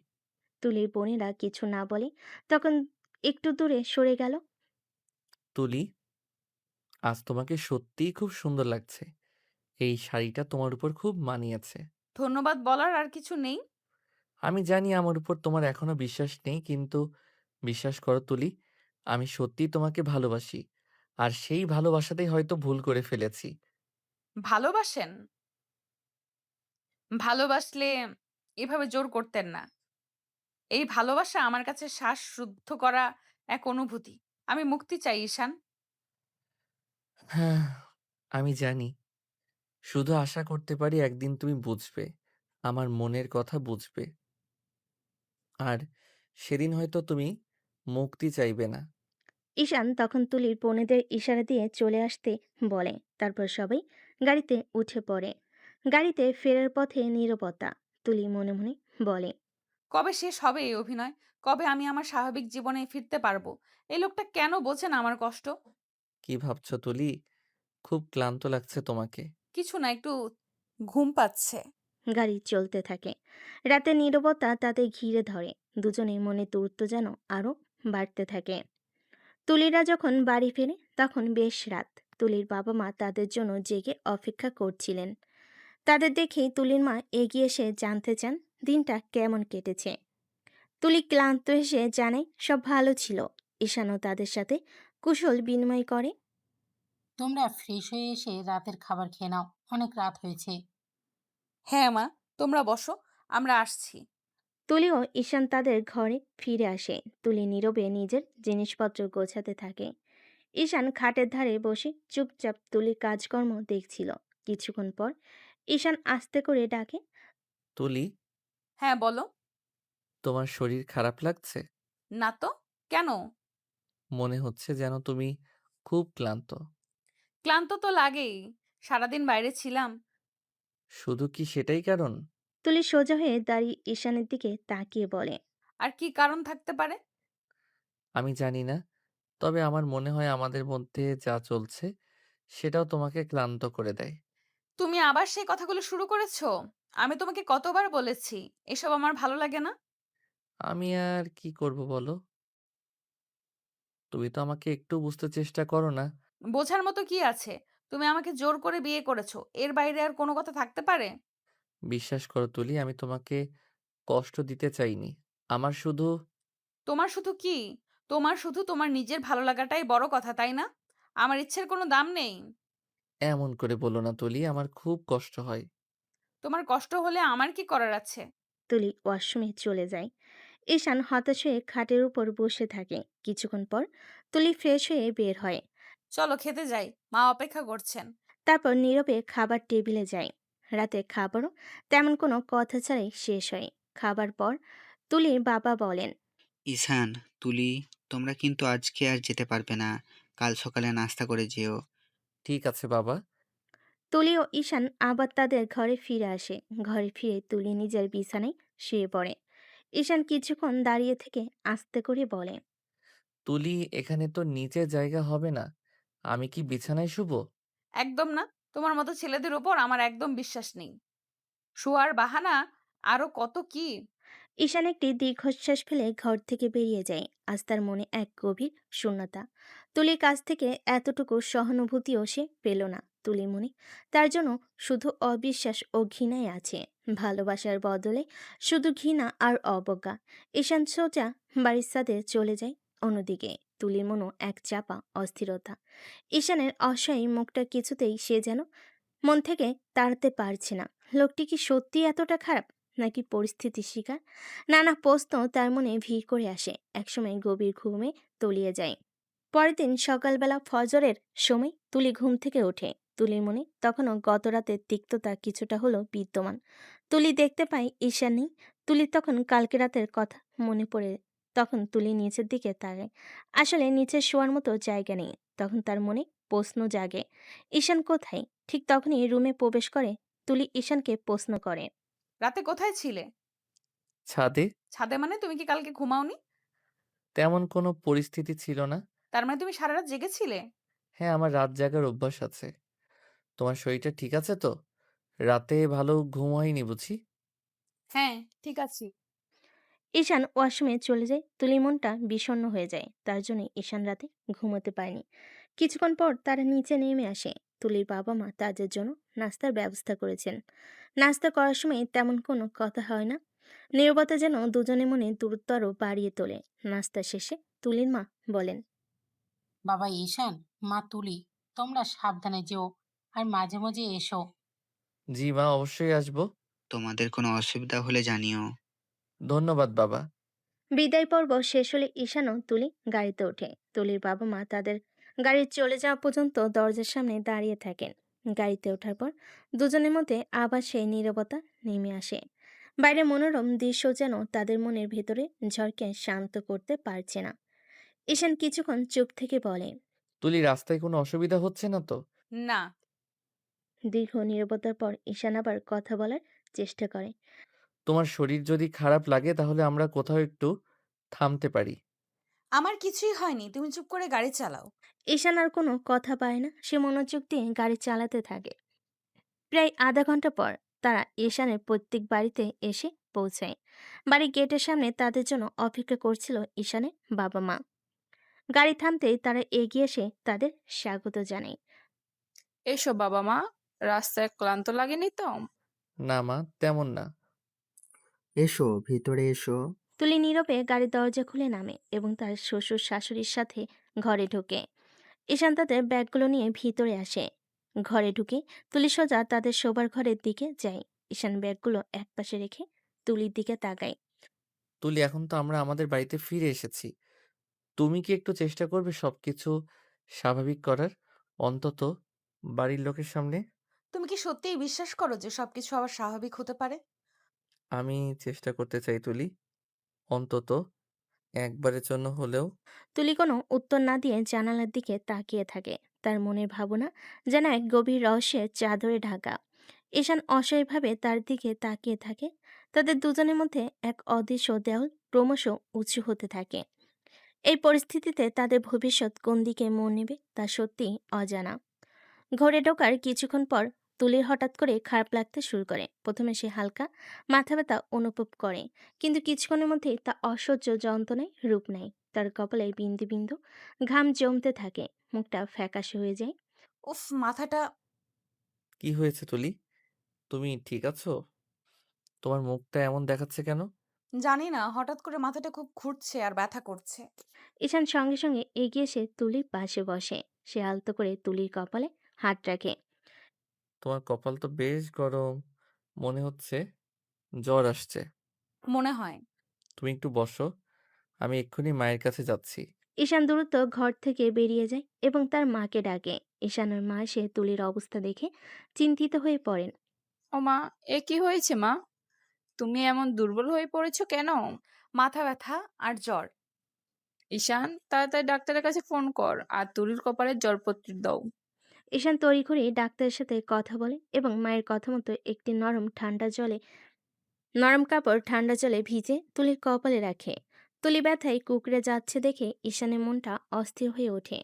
Speaker 3: তুলির বোনেরা কিছু না বলে তখন একটু দূরে সরে গেল।
Speaker 1: তুলি, আজ তোমাকে সত্যিই খুব সুন্দর লাগছে। এই শাড়িটা তোমার উপর খুব মানিয়েছে।
Speaker 2: ধন্যবাদ বলার আর কিছু নেই।
Speaker 1: আমি জানি আমার উপর তোমার এখনো বিশ্বাস নেই, কিন্তু বিশ্বাস করো তুলি, আমি সত্যিই তোমাকে ভালোবাসি। আর সেই ভালোবাসাতেই হয়তো ভুল করে ফেলেছি।
Speaker 2: ভালোবাসেন? ভালোবাসলে এভাবে জোর করতেন না। এই ভালোবাসা আমার কাছে শ্বাস রুদ্ধ করা এক অনুভূতি। আমি মুক্তি চাই, ঈশান।
Speaker 1: হ্যাঁ, আমি জানি। শুধু আশা করতে পারি একদিন তুমি বুঝবে। আমার মনের কথা বুঝবে। আর সেদিন হয়তো তুমি মুক্তি চাইবে না।
Speaker 3: ঈশান তখন তুলির বোনেদের ইশারা দিয়ে চলে আসতে বলে। তারপর সবাই গাড়িতে উঠে পড়ে। গাড়িতে ফেরার পথে নীরবতা। তুলি মনে মনে বলে,
Speaker 2: কবে শেষ হবে এই অভিনয়? কবে আমি আমার স্বাভাবিক জীবনে ফিরতে পারবো? এই লোকটা কেন বোঝে না আমার কষ্ট?
Speaker 1: কি ভাবছো তুলি? খুব ক্লান্ত লাগছে তোমাকে?
Speaker 2: কিছু না, একটু ঘুম পাচ্ছে।
Speaker 3: গাড়ি চলতে থাকে। রাতে নীরবতা তাদের ঘিরে ধরে। দুজনের মনে দূরত্ব যেন আরো বাড়তে থাকে। তুলিরা যখন বাড়ি ফেরে তখন বেশ রাত। তুলির বাবা মা তাদের জন্য জেগে অপেক্ষা করছিলেন। তাদের দেখেই তুলির মা এগিয়ে এসে জানতে চান দিনটা কেমন কেটেছে। তুলি ক্লান্ত এসে জানায় সব ভালো ছিল। ঈশানও তাদের সাথে কুশল বিনিময় করে।
Speaker 7: তোমরা ফ্রেশ হয়ে এসে রাতের খাবার খেয়ে নাও, অনেক রাত হয়েছে।
Speaker 2: হ্যাঁ মা, তোমরা বসো, আমরা আসছি।
Speaker 3: তুলিও ঈশান তাদের ঘরে ফিরে আসে। তুলি নীরবে নিজের জিনিসপত্র গোছাতে থাকে। ঈশান খাটের ধারে বসে চুপচাপ তুলির কাজকর্ম দেখছিল। কিছুক্ষণ পর ঈশান আস্তে করে ডাকে,
Speaker 2: তুলি,
Speaker 1: তুলি,
Speaker 2: হ্যাঁ বলো।
Speaker 1: তোমার শরীর খারাপ লাগছে?
Speaker 2: না তো, কেন?
Speaker 1: মনে হচ্ছে যেন তুমি খুব ক্লান্ত।
Speaker 2: ক্লান্ত তো লাগেই, সারাদিন বাইরে ছিলাম।
Speaker 1: শুধু কি সেটাই কারণ?
Speaker 3: তুলি সোজা হয়ে দাঁড়িয়ে ঈশানের দিকে তাকিয়ে বলে,
Speaker 2: আর কি কারণ থাকতে পারে?
Speaker 1: আমি জানি না। তবে আমার মনে হয় আমাদের মধ্যে যা চলছে সেটাও তোমাকে ক্লান্ত করে দেয়।
Speaker 2: তুমি আবার সেই কথাগুলো শুরু করেছো? আমি তোমাকে কতবার বলেছি এসব আমার ভালো লাগে না।
Speaker 1: আমি আর কি করব বলো? তুমি তো আমাকে একটু বুঝতে চেষ্টা করো না।
Speaker 2: বোঝার মতো কি আছে? তুমি আমাকে জোর করে বিয়ে করেছো, এর বাইরে আর কোনো কথা থাকতে পারে?
Speaker 1: বিশ্বাস করো তুলি, আমি তোমাকে কষ্ট দিতে চাইনি। আমার শুধু
Speaker 2: তোমার শুধু কি? তোমার শুধু তোমার নিজের ভালো লাগাটাই বড় কথা, তাই না? আমার ইচ্ছের কোনো দাম নেই।
Speaker 1: এমন করে বলো না তুলি, আমার খুব কষ্ট হয়।
Speaker 2: তোমার কষ্ট হলে আমার কি করার আছে?
Speaker 3: তুলি ওয়াশরুমে চলে যায়। ঈশান হতাশ হয়ে খাটের উপর বসে থাকে। কিছুক্ষণ পর তুলি ফ্রেশ হয়ে বের হয়।
Speaker 2: চলো খেতে যাই, মা অপেক্ষা করছেন।
Speaker 3: তারপর নীরবে খাবার টেবিলে যায়। রাতে খাবারও তেমন কোনো কথা ছাড়াই শেষ হয়। খাবার পর তুলির বাবা বলেন,
Speaker 8: ইসান, তুলি, তোমরা কিন্তু আজকে আর যেতে পারবে না। কাল সকালে নাস্তা করে যেও।
Speaker 1: ঠিক আছে বাবা।
Speaker 3: তুলি ও ঈশান আবার তাদের ঘরে ফিরে আসে। ঘরে ফিরে তুলি নিজের বিছানায় শুয়ে পড়ে। ঈশান কিছুক্ষণ দাঁড়িয়ে থেকে আস্তে করে বলে,
Speaker 1: তুলি, এখানে তো নিচে জায়গা হবে না। আমি কি বিছানায় শুবো?
Speaker 2: একদম না। তোমার মতো ছেলেদের উপর আমার একদম বিশ্বাস নেই। শোয়ার বাহানা আরো কত কি।
Speaker 3: ঈশান একটি দীর্ঘশ্বাস ফেলে ঘর থেকে বেরিয়ে যায়। আজ তার মনে এক গভীর শূন্যতা। তুলির কাছ থেকে এতটুকু সহানুভূতিও সে পেল না। তুলির মনে তার জন্য শুধু অবিশ্বাস ও ঘৃণাই আছে। ভালোবাসার বদলে শুধু ঘৃণা আর অবজ্ঞা। ঈশান সোজা বাড়ির ছাদে চলে যায়। অন্যদিকে তুলির মনও এক চাপা অস্থিরতা। ঈশানের অসহায় মুখটা কিছুতেই সে যেন মন থেকে তাড়াতে পারছে না। লোকটি কি সত্যি এতটা খারাপ, নাকি পরিস্থিতির শিকার? নানা প্রশ্ন তার মনে ভিড় করে আসে। একসময় গভীর ঘুমে তলিয়ে যায়। পরের দিন সকালবেলা ফজরের সময় তুলি ঘুম থেকে ওঠে। তুলির মনে তখনও গত রাতের তিক্ততা কিছুটা হলেও বিদ্যমান। তুলি দেখতে পায় ঈশান নেই। তুলি তখন কালকে রাতের কথা মনে পড়ে। তখন তুলি নিচের দিকে তাকায়। আসলে নিচে শোয়ার মতো জায়গা নেই। তখন তার মনে প্রশ্ন জাগে, ঈশান কোথায়? ঠিক তখনই রুমে প্রবেশ করে তুলি ঈশানকে প্রশ্ন করে,
Speaker 2: রাতে কোথায় ছিলে?
Speaker 1: ছাদে।
Speaker 2: ছাদে মানে তুমি কি কালকে ঘুমাওনি?
Speaker 1: তেমন কোনো পরিস্থিতি ছিল না।
Speaker 2: তার মানে তুমি সারা রাত জেগেছিলে?
Speaker 1: হ্যাঁ, আমার রাত জাগার অভ্যাস আছে। তোমার শরীরটা ঠিক আছে তো? রাতে ভালো ঘুম হয়নি বুঝি?
Speaker 2: হ্যাঁ, ঠিক আছে।
Speaker 3: ঈশান ওয়াশরুমে চলে যায়। তুলির মনটা বিষণ্ণ হয়ে যায়। তার জন্য ঈশান রাতে ঘুমোতে পারেনি। কিছুক্ষণ পর তারা নিচে নেমে আসে। তুলির বাবা মা তাদের জন্য নাস্তার ব্যবস্থা করেছেন। নাস্তা করার সময় তেমন কোনো কথা হয় না। নীরবতা যেন দুজনের মনে দূরত্ব আরও বাড়িয়ে তোলে। নাস্তা শেষে তুলির মা বলেন,
Speaker 7: বাবা ঈশান, মা তুলি, তোমরা সাবধানে যেও আর মাঝে মাঝে এসো।
Speaker 1: জি মা, অবশ্যই আসবো।
Speaker 8: তোমাদের কোনো অসুবিধা হলে জানিও।
Speaker 1: ধন্যবাদ বাবা।
Speaker 3: বিদায় পর্ব শেষ হলে ঈশান ও তুলি গাড়িতে ওঠে। তুলির বাবা মা তাদের গাড়ি চলে যাওয়া পর্যন্ত দরজার সামনে দাঁড়িয়ে থাকেন। গাড়িতে ওঠার পর দুজনের মধ্যে আবার সেই নীরবতা নেমে আসে। বাইরে মনোরম দৃশ্য যেন তাদের মনের ভেতরে ঝড়কে শান্ত করতে পারছে না। ঈশান কিছুক্ষণ চুপ থেকে বলে,
Speaker 1: তুলি, রাস্তায় কোনো অসুবিধা হচ্ছে না তো?
Speaker 2: না।
Speaker 3: দীর্ঘ নীরবতার পর ঈশান আবার কথা বলার চেষ্টা করে।
Speaker 1: তোমার শরীর যদি খারাপ লাগে তাহলে আমরা কোথাও একটু থামতে পারি।
Speaker 2: আমার কিছুই হয়নি, তুমি চুপ করে গাড়ি চালাও।
Speaker 3: ঈশান আর কোনো কথা পায় না, সে মনোযোগ দিয়ে গাড়ি চালাতে থাকে। প্রায় আধা ঘন্টা পর তারা ঈশানের প্রত্যেক বাড়িতে এসে পৌঁছায়। বাড়ির গেটের সামনে তাদের জন্য অপেক্ষা করছিল ঈশানের বাবা মা। গাড়ি থামতেই তারা এগিয়ে এসে তাদের স্বাগত জানায়।
Speaker 4: এসো বাবা মা, রাস্তায় ক্লান্ত লাগেনি তো?
Speaker 1: না মা, তেমন না।
Speaker 8: এসো, ভিতরে এসো।
Speaker 3: তুলি নীরবে গাড়ির দরজা খুলে নামে এবং তার শ্বশুর শাশুড়ির সাথে ঘরে ঢোকে। ঈশান তাদের ব্যাগগুলো নিয়ে ভিতরে আসে। ঘরে ঢুকে তুলি সোজা তাদের শোবার ঘরের দিকে যায়। ঈশান ব্যাগগুলো একপাশে রেখে তুলির দিকে তাকায়।
Speaker 1: তুলি, এখন তো আমরা আমাদের বাড়িতে ফিরে এসেছি। তুমি কি একটু চেষ্টা করবে সবকিছু স্বাভাবিক করার, অন্তত বাড়ির লোকের সামনে?
Speaker 2: তুমি কি সত্যিই বিশ্বাস করো যে সবকিছু আবার স্বাভাবিক হতে পারে?
Speaker 1: আমি চেষ্টা করতে চাই তুলি, অন্তত একবারের জন্য হলেও।
Speaker 3: তুলি কোনো উত্তর না দিয়ে জানালার দিকে তাকিয়ে থাকে। তার মনের ভাবনা যেন এক গভীর রহস্যের চাদরে ঢাকা। ঈশান অসহায়ভাবে তার দিকে তাকিয়ে থাকে। তাদের দুজনের মধ্যে এক অদৃশ্য দেওয়াল ক্রমশ উঁচু হতে থাকে। এই পরিস্থিতিতে তাদের ভবিষ্যৎ কোন দিকে মোড় নেবে তা সত্যিই অজানা। ঘরে ঢোকার কিছুক্ষণ পর তুলির হঠাৎ করে খারাপ লাগতে শুরু করে। প্রথমে সে হালকা মাথা ব্যথা অনুভব করে, কিন্তু কিছুক্ষণের মধ্যেই তা অসহ্য যন্ত্রণায় রূপ নেয়। তার কপালে বিন্দু বিন্দু ঘাম জমতে থাকে, মুখটা ফ্যাকাশে হয়ে যায়।
Speaker 2: উফ, মাথাটা।
Speaker 1: কি হয়েছে তুলি? তুমি ঠিক আছো? তোমার মুখটা এমন দেখাচ্ছে কেন?
Speaker 2: জানি না, হঠাৎ করে মাথাটা খুব ঘুরছে আর ব্যথা করছে।
Speaker 3: ঈশান সঙ্গে সঙ্গে এগিয়ে এসে তুলির পাশে বসে। সে আলতো করে তুলির কপালে হাত রাখে।
Speaker 1: তোমার কপাল তো বেশ গরম, মনে হচ্ছে জ্বর আসছে।
Speaker 2: মনে হয়।
Speaker 1: তুমি একটু বসো, আমি এক্ষুনি মায়ের কাছে যাচ্ছি।
Speaker 3: ঈশান দ্রুত ঘর থেকে বেরিয়ে যায় এবং তার মাকে ডাকে। ঈশানের মা এসে তুলির অবস্থা দেখে চিন্তিত হয়ে পড়েন।
Speaker 4: ও মা, এ কি হয়েছে মা? তুমি এমন দুর্বল হয়ে পড়েছো কেন?
Speaker 2: মাথা ব্যথা আর জ্বর।
Speaker 4: ঈশান, তাড়াতাড়ি ডাক্তারের কাছে ফোন কর আর তুলির কপালে জলপট্টি দাও।
Speaker 3: ঈশান তড়িঘড়ি ডাক্তারের সাথে কথা বলে এবং মায়ের কথা মতো একটি নরম কাপড় ঠান্ডা জলে ভিজে তুলির কপালে রাখে। তুলি ব্যথায় কুকড়ে যাচ্ছে দেখে ঈশানের মনটা অস্থির হয়ে ওঠে।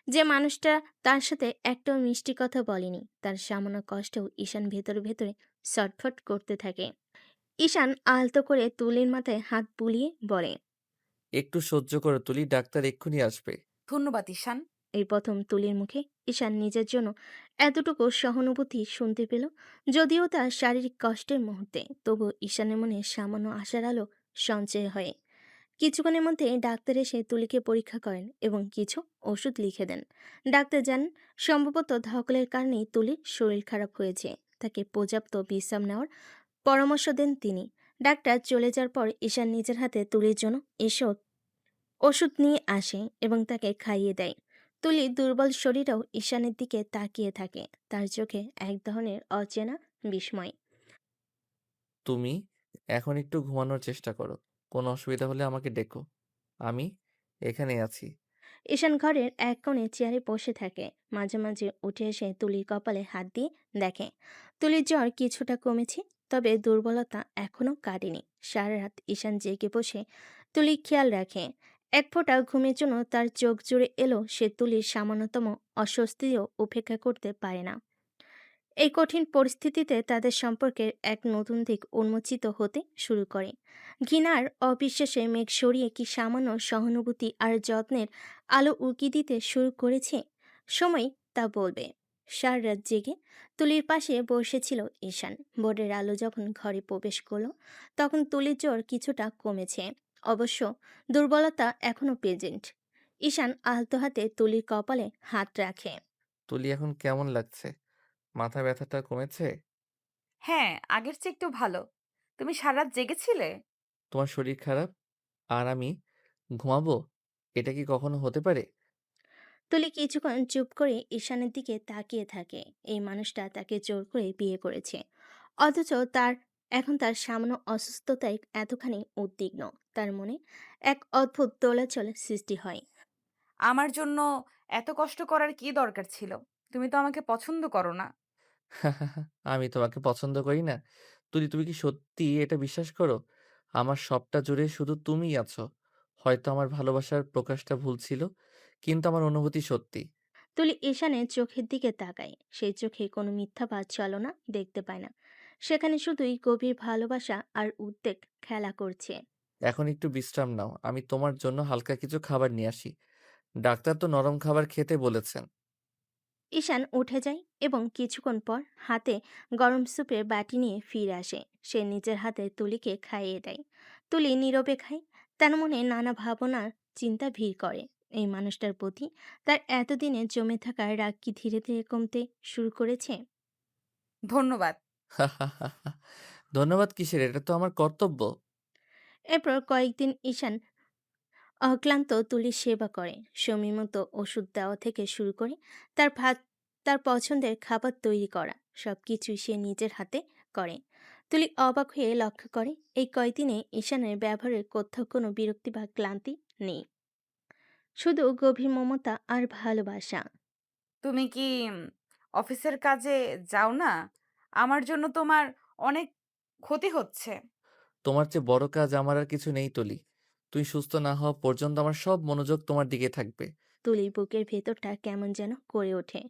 Speaker 3: যে মানুষটা তার সাথে একটাও মিষ্টি কথা বলেনি, তার সামান্য কষ্টেও ঈশান ভেতরে ভেতরে ছটফট করতে থাকে। ঈশান আলতো করে তুলির মাথায় হাত বুলিয়ে বলে,
Speaker 1: একটু সহ্য করো তুলি, ডাক্তার এক্ষুনি আসবে।
Speaker 2: ধন্যবাদ ঈশান।
Speaker 3: এই প্রথম তুলির মুখে ঈশান নিজের জন্য এতটুকু সহানুভূতি শুনতে পেল। যদিও তার শারীরিক কষ্টের মুহূর্তে, তবু ঈশানের মনে সামান্য আশার আলো সঞ্চয় হয়। কিছুক্ষণের মধ্যে ডাক্তার এসে তুলিকে পরীক্ষা করেন এবং কিছু ওষুধ লিখে দেন। ডাক্তার জানান সম্ভবত ধকলের কারণেই তুলির শরীর খারাপ হয়েছে। তাকে পর্যাপ্ত বিশ্রাম নেওয়ার পরামর্শ দেন তিনি। ডাক্তার চলে যাওয়ার পর ঈশান নিজের হাতে তুলির জন্য এসব ওষুধ নিয়ে আসে এবং তাকে খাইয়ে দেয়। তুলি দুর্বল শরীরেও ঈশানের দিকে তাকিয়ে থাকে, তার চোখে এক ধরনের অচেনা বিস্ময়।
Speaker 1: তুমি এখন একটু ঘুমানোর চেষ্টা করো, কোনো অসুবিধা হলে আমাকে ডেকো, আমি এখানে আছি।
Speaker 3: ঈশান ঘরের এক কোণে চেয়ারে বসে থাকে। মাঝে মাঝে উঠে এসে তুলির কপালে হাত দিয়ে দেখে তুলির জ্বর কিছুটা কমেছে, তবে দুর্বলতা এখনো কাটেনি। সারা রাত ঈশান জেগে বসে তুলির খেয়াল রাখে। এক ফোঁটা ঘুমের জন্য তার চোখ জুড়ে এলো, সে তুলির সামান্যতম অস্বস্তিও উপেক্ষা করতে পারে না। এই কঠিন পরিস্থিতিতে তাদের সম্পর্কের এক নতুন দিক উন্মোচিত হতে শুরু করে। ঘৃণার অবিশ্বাসে মেঘ সরিয়ে কি সামান্য সহানুভূতি আর যত্নের আলো উকি দিতে শুরু করেছে। সময় তা বলবে। সারা রাত জেগে তুলির পাশে বসেছিল ঈশান। বোর্ডের আলো যখন ঘরে প্রবেশ করলো, তখন তুলির জ্বর কিছুটা কমেছে, অবশ্য দুর্বলতা এখনো প্রেজেন্ট। ঈশান আলতো হাতে তুলির কপালে হাত রাখে।
Speaker 1: তুলি, এখন কেমন লাগছে? মাথা ব্যথাটা কমেছে?
Speaker 2: হ্যাঁ, আগের চেয়ে একটু ভালো। তুমি সারা রাত জেগেছিলে?
Speaker 1: তোমার শরীর খারাপ আর আমি ঘুমাবো, এটা কি কখনো হতে পারে?
Speaker 3: তুলি কিছুক্ষণ চুপ করে ঈশানের দিকে তাকিয়ে থাকে। এই মানুষটা তাকে জোর করে বিয়ে করেছে, অথচ তার এখন তার সামান্য অসুস্থতায় এতখানি উদ্বিগ্ন। তার মনে এক অদ্ভুত দোলাচল সৃষ্টি হয়।
Speaker 2: আমার জন্য এত কষ্ট করার কি দরকার ছিল? তুমি তো আমাকে পছন্দ করো না।
Speaker 1: আমি তোমাকে পছন্দ করি না? তুমি কি সত্যি এটা বিশ্বাস করো? আমার সবটা জুড়ে শুধু তুমিই আছো। হয়তো আমার ভালোবাসার প্রকাশটা ভুল ছিল, কিন্তু আমার অনুভূতি সত্যি।
Speaker 3: তুলি ঈশানের চোখের দিকে তাকায়। সেই চোখে কোনো মিথ্যা বা ছলনা দেখতে পায় না। সেখানে শুধুই গভীর ভালোবাসা আর উদ্বেগ খেলা করছে।
Speaker 1: এখন একটু বিশ্রাম নাও। আমি তোমার জন্য হালকা কিছু খাবার নিয়ে আসি। ডাক্তার তো নরম খাবার খেতে বলেছেন।
Speaker 3: ঈশান উঠে যায় এবং কিছুক্ষণ পর হাতে গরম স্যুপের বাটি নিয়ে ফিরে আসে। সে নিজের হাতে তুলিকে খাইয়ে দেয়। তুলি নীরবে খায়। তার মনে নানা ভাবনার চিন্তা ভিড় করে। এই মানুষটার প্রতি তার এতদিনে জমে থাকা রাগ কি ধীরে ধীরে কমতে শুরু করেছে?
Speaker 2: ধন্যবাদ।
Speaker 1: ধন্যবাদ কিসের? এটা তো আমার কর্তব্য।
Speaker 3: এরপর কয়েকদিন ঈশান অক্লান্ত তুলির সেবা করে। সময় মতো ওষুধ দেওয়া থেকে শুরু করে তার ভাত, তার পছন্দের খাবার তৈরি করা, সবকিছুই সে নিজের হাতে করে। তুলি অবাক হয়ে লক্ষ্য করে এই কয়দিনে ঈশানের ব্যবহারের কোথাও কোনো বিরক্তি বা ক্লান্তি নেই, শুধু গভীর মমতা আর ভালোবাসা।
Speaker 2: তুমি কি অফিসের কাজে যাও না? আমার জন্য তোমার অনেক ক্ষতি হচ্ছে।
Speaker 1: তোমার চেয়ে বড় কাজ আমার আর কিছু নেই তুলি। তুমি সুস্থ না হওয়া পর্যন্ত আমার সব মনোযোগ তোমার দিকে থাকবে।
Speaker 3: তুলির বুকের ভেতরটা কেমন যেন করে ওঠে।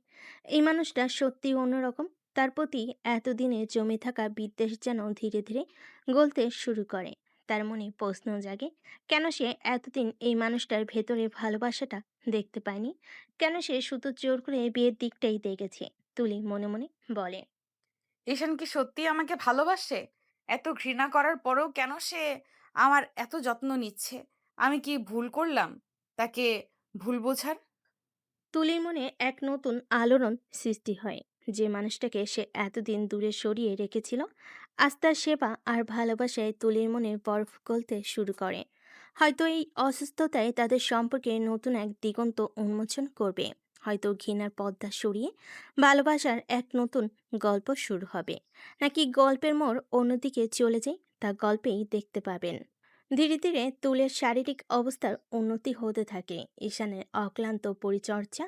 Speaker 3: এই মানুষটা সত্যি অন্যরকম। তার প্রতি এতদিনে জমে থাকা বিদ্বেষ যেন ধীরে ধীরে গলতে শুরু করে। তার মনে প্রশ্ন জাগে, কেন সে এতদিন এই মানুষটার ভেতরে ভালোবাসাটা দেখতে পায়নি? কেন সে শুধু জোর করে বিয়ের দিকটাই দেখেছে? তুলি মনে মনে বলে।
Speaker 2: ঈশান কি সত্যিই আমাকে ভালোবাসে? এত ঘৃণা করার পরেও কেন সে আমার এত যত্ন নিচ্ছে? আমি কি ভুল করলাম তাকে ভুল বোঝার?
Speaker 3: তুলির মনে এক নতুন আলোড়ন সৃষ্টি হয়। যে মানুষটাকে সে এতদিন দূরে সরিয়ে রেখেছিল, আস্থার সেবা আর ভালোবাসায় তুলির মনে বরফ গলতে শুরু করে। হয়তো এই অসুস্থতায় তাদের সম্পর্কে নতুন এক দিগন্ত উন্মোচন করবে। হয়তো ঘৃণার পর্দা সরিয়ে ভালোবাসার এক নতুন গল্প শুরু হবে। নাকি গল্পের মোড় অন্যদিকে চলে যায়, তা গল্পেই দেখতে পাবেন। ধীরে ধীরে তুলের শারীরিক অবস্থার উন্নতি হতে থাকে। ঈশানের অক্লান্ত পরিচর্যা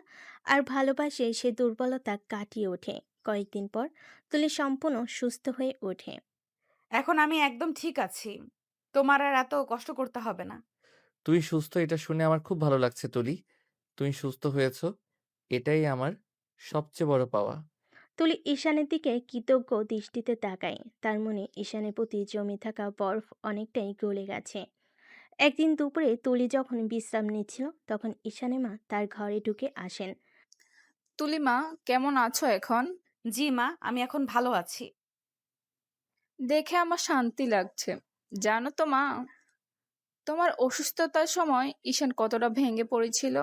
Speaker 3: আর ভালোবাসে সে দুর্বলতা কাটিয়ে ওঠে। কয়েকদিন পর তুলি সম্পূর্ণ সুস্থ হয়ে ওঠে।
Speaker 2: এখন আমি একদম ঠিক আছি। তোমার আর এত কষ্ট করতে হবে না।
Speaker 1: তুই সুস্থ এটা শুনে আমার খুব ভালো লাগছে তুলি। তুমি সুস্থ হয়েছো। এটাই আমার সবচেয়ে বড় পাওয়া।
Speaker 3: তুলি ঈশানের দিকে কৃতজ্ঞ দৃষ্টিতে তাকায়। তার মনে ঈশানের প্রতি জমে থাকা বরফ অনেকটাই গলে গেছে। একদিন দুপুরে তুলি যখন বিশ্রাম নিচ্ছিল, তখন ঈশানের মা তার ঘরে ঢুকে আসেন।
Speaker 4: তুলিমা, কেমন আছো এখন?
Speaker 2: জি মা, আমি এখন ভালো আছি।
Speaker 4: দেখে আমার শান্তি লাগছে। জানো তো মা, তোমার অসুস্থতার সময় ঈশান কতটা ভেঙে পড়েছিল।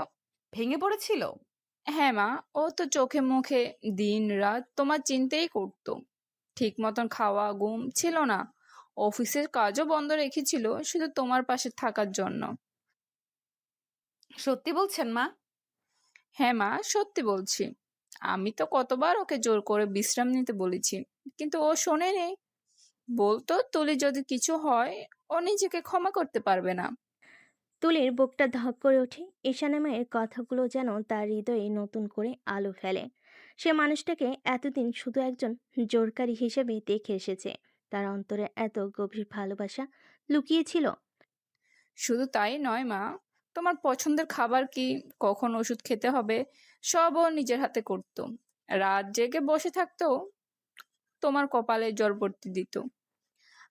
Speaker 2: ভেঙে পড়েছিল?
Speaker 4: হ্যাঁ মা, ও তো চোখে মুখে দিন রাত তোমার চিন্তাই করতো। ঠিক মতন খাওয়া ঘুম ছিল না, অফিসের কাজও বন্ধ রেখেছিল শুধু তোমার পাশে থাকার জন্য।
Speaker 2: সত্যি বলছেন মা?
Speaker 4: হ্যাঁ মা, সত্যি বলছি। আমি তো কতবার ওকে জোর করে বিশ্রাম নিতে বলেছি, কিন্তু ও শোনেনি। বলতো তুলি যদি কিছু হয় ও নিজেকে ক্ষমা করতে পারবে না।
Speaker 3: তুলির বুকটা ধক করে ওঠে। ঈশানা মায়ের কথাগুলো যেন তার হৃদয়ে নতুন করে আলো ফেলে। সে মানুষটাকে এতদিন শুধু একজন জোরকারী হিসেবে দেখে এসেছে। তার অন্তরে এত গভীর ভালোবাসা লুকিয়েছিল।
Speaker 4: শুধু তাই নয় মা, তোমার পছন্দের খাবার কি, কখন ওষুধ খেতে হবে, সব ও নিজের হাতে করতো। রাত জেগে বসে থাকতো, তোমার কপালে জল পড়তে দিত।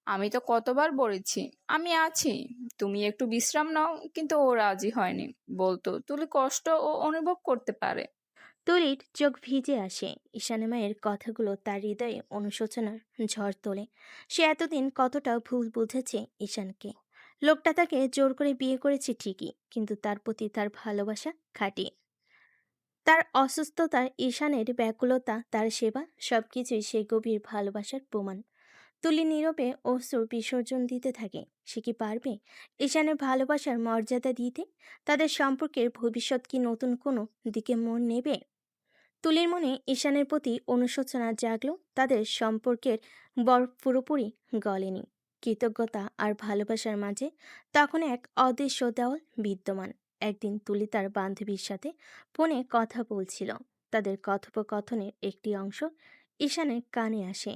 Speaker 4: আমি তো কতবার বলেছি আমি আছি, তুমি একটু বিশ্রাম নাও, কিন্তু ও রাজি হয়নি। বলতো তুলি কষ্ট ও অনুভব করতে পারে।
Speaker 3: তুলির চোখ ভিজে আসে। ঈশানা মায়ের কথাগুলো তার হৃদয়ে অনুশোচনার ঝড় তোলে। সে এতদিন কতটা ভুল বুঝেছে ঈশানকে। লোকটা তাকে জোর করে বিয়ে করেছে ঠিকই, কিন্তু তার প্রতি তার ভালোবাসা খাঁটি। তার অসুস্থতা, ঈশানের ব্যাকুলতা, তার সেবা সবকিছুই সেই গভীর ভালোবাসার প্রমাণ। তুলি নীরবে অশ্রু বিসর্জন দিতে থাকে। সে কি পারবে ঈশানের ভালোবাসার মর্যাদা দিতে? তাদের সম্পর্কের ভবিষ্যৎ কি নতুন কোনো দিকে মোড় নেবে? তুলির মনে ঈশানের প্রতি অনুশোচনা জাগলো, তাদের সম্পর্কের বরফ পুরোপুরি গলেনি। কৃতজ্ঞতা আর ভালোবাসার মাঝে তখন এক অদৃশ্য দেওয়াল বিদ্যমান। একদিন তুলি তার বান্ধবীর সাথে ফোনে কথা বলছিল। তাদের কথোপকথনের একটি অংশ ঈশানের কানে আসে,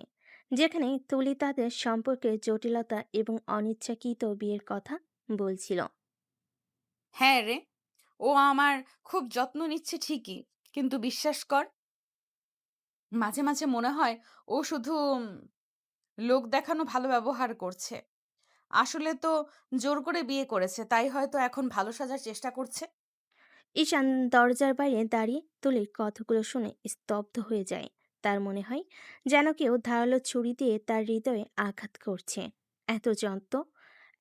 Speaker 3: যেখানে তুলি তাদের সম্পর্কের জটিলতা এবং অনিচ্ছাকৃত বিয়ের কথা বলছিল।
Speaker 2: হ্যাঁ রে, ও আমার খুব যত্ন নিচ্ছে ঠিকই, কিন্তু বিশ্বাস কর, মাঝে মাঝে মনে হয় ও শুধু লোক দেখানো ভালো ব্যবহার করছে। আসলে তো জোর করে বিয়ে করেছে, তাই হয়তো এখন ভালো সাজার চেষ্টা করছে।
Speaker 3: ঈশান দরজার বাইরে দাঁড়িয়ে তুলির কথাগুলো শুনে স্তব্ধ হয়ে যায়। তার মনে হয় যেন কেউ ধারালো ছুরি দিয়ে তার হৃদয়ে আঘাত করছে। এত যত্ন,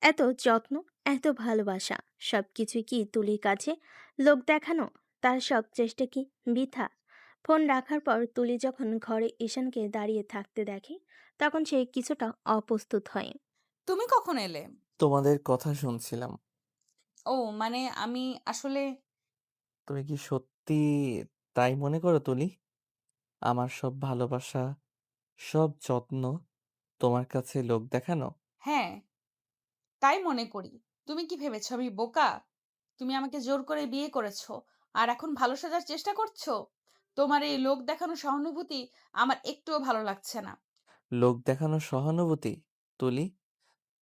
Speaker 3: এত যত্ন, এত ভালোবাসা, সবকিছুই কি তুলির কাছে লোক দেখানো? তার সব চেষ্টা কি বৃথা? ফোন রাখার পর তুলি যখন ঘরে ঈশানকে দাঁড়িয়ে থাকতে দেখে, তখন সে কিছুটা অপ্রস্তুত হয়।
Speaker 2: তুমি কখন এলে?
Speaker 1: তোমাদের কথা শুনছিলাম।
Speaker 2: ও মানে আমি আসলে
Speaker 1: তুমি কি সত্যি তাই মনে করো তুলি? আমার সব ভালোবাসা, সব যত্ন তোমার কাছে লোক দেখানো?
Speaker 2: হ্যাঁ, তাই মনে করি। তুমি কি ভেবেছো আমি বোকা? তুমি আমাকে জোর করে বিয়ে করেছো আর এখন ভালো সাজার চেষ্টা করছো? তোমার এই লোক দেখানো সহানুভূতি আমার একটুও ভালো লাগছে না।
Speaker 1: লোক দেখানো সহানুভূতি? তুলি,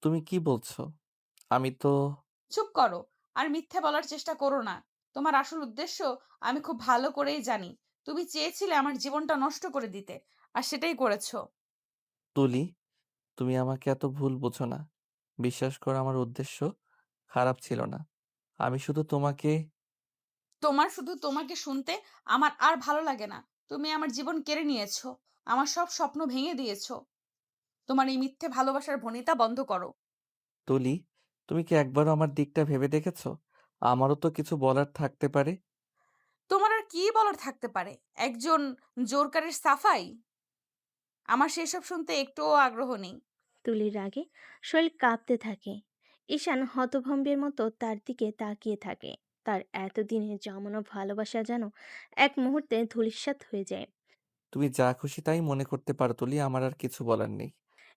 Speaker 1: তুমি কি বলছো? আমি তো
Speaker 2: চুপ করো আর মিথ্যে বলার চেষ্টা করো না। তোমার আসল উদ্দেশ্য আমি খুব ভালো করেই জানি। তুমি চেয়েছিলে আমার জীবনটা নষ্ট করে দিতে, আর সেটাই করেছো।
Speaker 1: তুলি, তুমি আমাকে এত ভুল বোঝো না। বিশ্বাস করো, আমার উদ্দেশ্য খারাপ ছিল না। আমি শুধু তোমাকে
Speaker 2: তোমার শুধু তোমাকে শুনতে আমার আর ভালো লাগে না। তুমি আমার জীবন কেড়ে নিয়েছো, আমার সব স্বপ্ন ভেঙে দিয়েছো। তোমার এই মিথ্যে ভালোবাসার ভনিতা বন্ধ করো।
Speaker 1: তুলি, তুমি কি একবারও আমার দিকটা ভেবে দেখেছো? আমারও তো কিছু বলার থাকতে পারে।
Speaker 2: তোমার আর কি বলার থাকতে পারে? একজন জোরকারের সাফাই? আমার সেসব শুনতে একটুও আগ্রহ নেই।
Speaker 3: তুলির রাগে শরীর কাঁপতে থাকে। ঈশান হতভম্বের মতো তার দিকে তাকিয়ে থাকে। তার এতদিনের জমানো ভালোবাসা যেন এক মুহূর্তে ধূলিসাৎ হয়ে যায়।
Speaker 1: তুমি যা খুশি তাই মনে করতে পারো তুলি, আমার আর কিছু বলার নেই।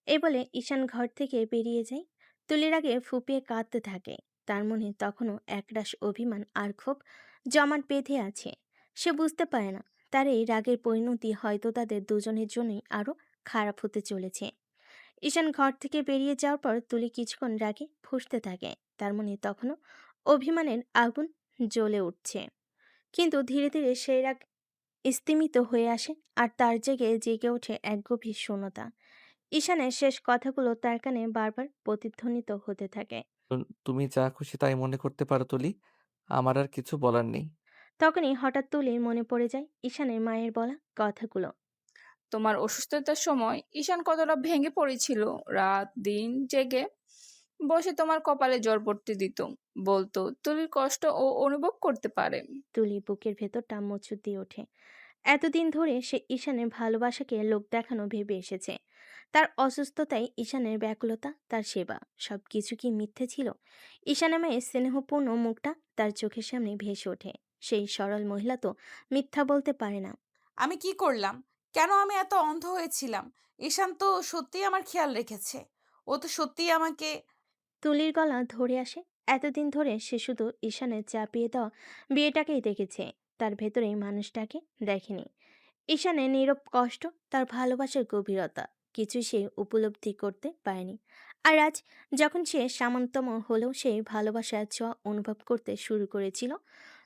Speaker 3: এই বলে ঈশান ঘর থেকে বেরিয়ে যায়। তুলির আগে ফুপিয়ে কাঁদতে থাকে। তার মনে তখনও একরাশ অভিমান আর ক্ষোভ জমাট বেঁধে আছে। সে বুঝতে পারে না, তার এই রাগের পরিণতি হয়তো তাদের দুজনের জন্যই আরো খারাপ হতে চলেছে। ঈশান ঘর থেকে বেরিয়ে যাওয়ার পর তুলি কিছুক্ষণ রাগে ফুঁসতে থাকে। তার মনে তখনও অভিমানের আগুন জ্বলে উঠছে, কিন্তু ধীরে ধীরে সেই রাগ স্তিমিত হয়ে আসে। আর তার জেগে জেগে ওঠে এক গভীর শূন্যতা। ঈশানের শেষ কথাগুলো তার কানে বারবার প্রতিধ্বনিত হতে থাকে।
Speaker 1: তুমি যা খুশি তাই মনে করতে পারো তুলি, আমার আর কিছু বলার নেই।
Speaker 3: তখনই হঠাৎ তুলির মনে পড়ে যায় ঈশানের মায়ের বলা কথাগুলো।
Speaker 4: তোমার অসুস্থতার সময় ঈশান কতটা ভেঙে পড়েছিল, রাত দিন জেগে বসে তোমার কপালে জল পড়তে দিত, বলতো তুলির কষ্ট ও অনুভব করতে পারে।
Speaker 3: তুলি বুকের ভেতরটা মোচড় দিয়ে ওঠে। এতদিন ধরে সে ঈশানের ভালোবাসাকে লোক দেখানো ভেবে এসেছে। তার অসুস্থতায় ঈশানের ব্যাকুলতা, তার সেবা, সবকিছু কি মিথ্যে ছিল? ঈশানের মায়ের স্নেহপূর্ণ মুখটা তার চোখের সামনে ভেসে ওঠে। সেই সরল মহিলা তো মিথ্যা বলতে পারে না।
Speaker 2: আমি কি করলাম? কেন আমি এত অন্ধ হয়েছিলাম? ঈশান তো সত্যিই আমার খেয়াল রেখেছে। ও তো সত্যিই আমাকে
Speaker 3: তুলির গলা ধরে আসে। এতদিন ধরে সে শুধু ঈশানের চাপিয়ে দেওয়া বিয়েটাকেই দেখেছে, তার ভেতরে মানুষটাকে দেখেনি। ঈশানের নীরব কষ্ট, তার ভালোবাসার গভীরতা, কিছু সে উপলব্ধি করতে পারেনি। আর আজ যখন সে সামান্যতম হলেও সেই ভালোবাসার ছোঁয়া অনুভব করতে শুরু করেছিল,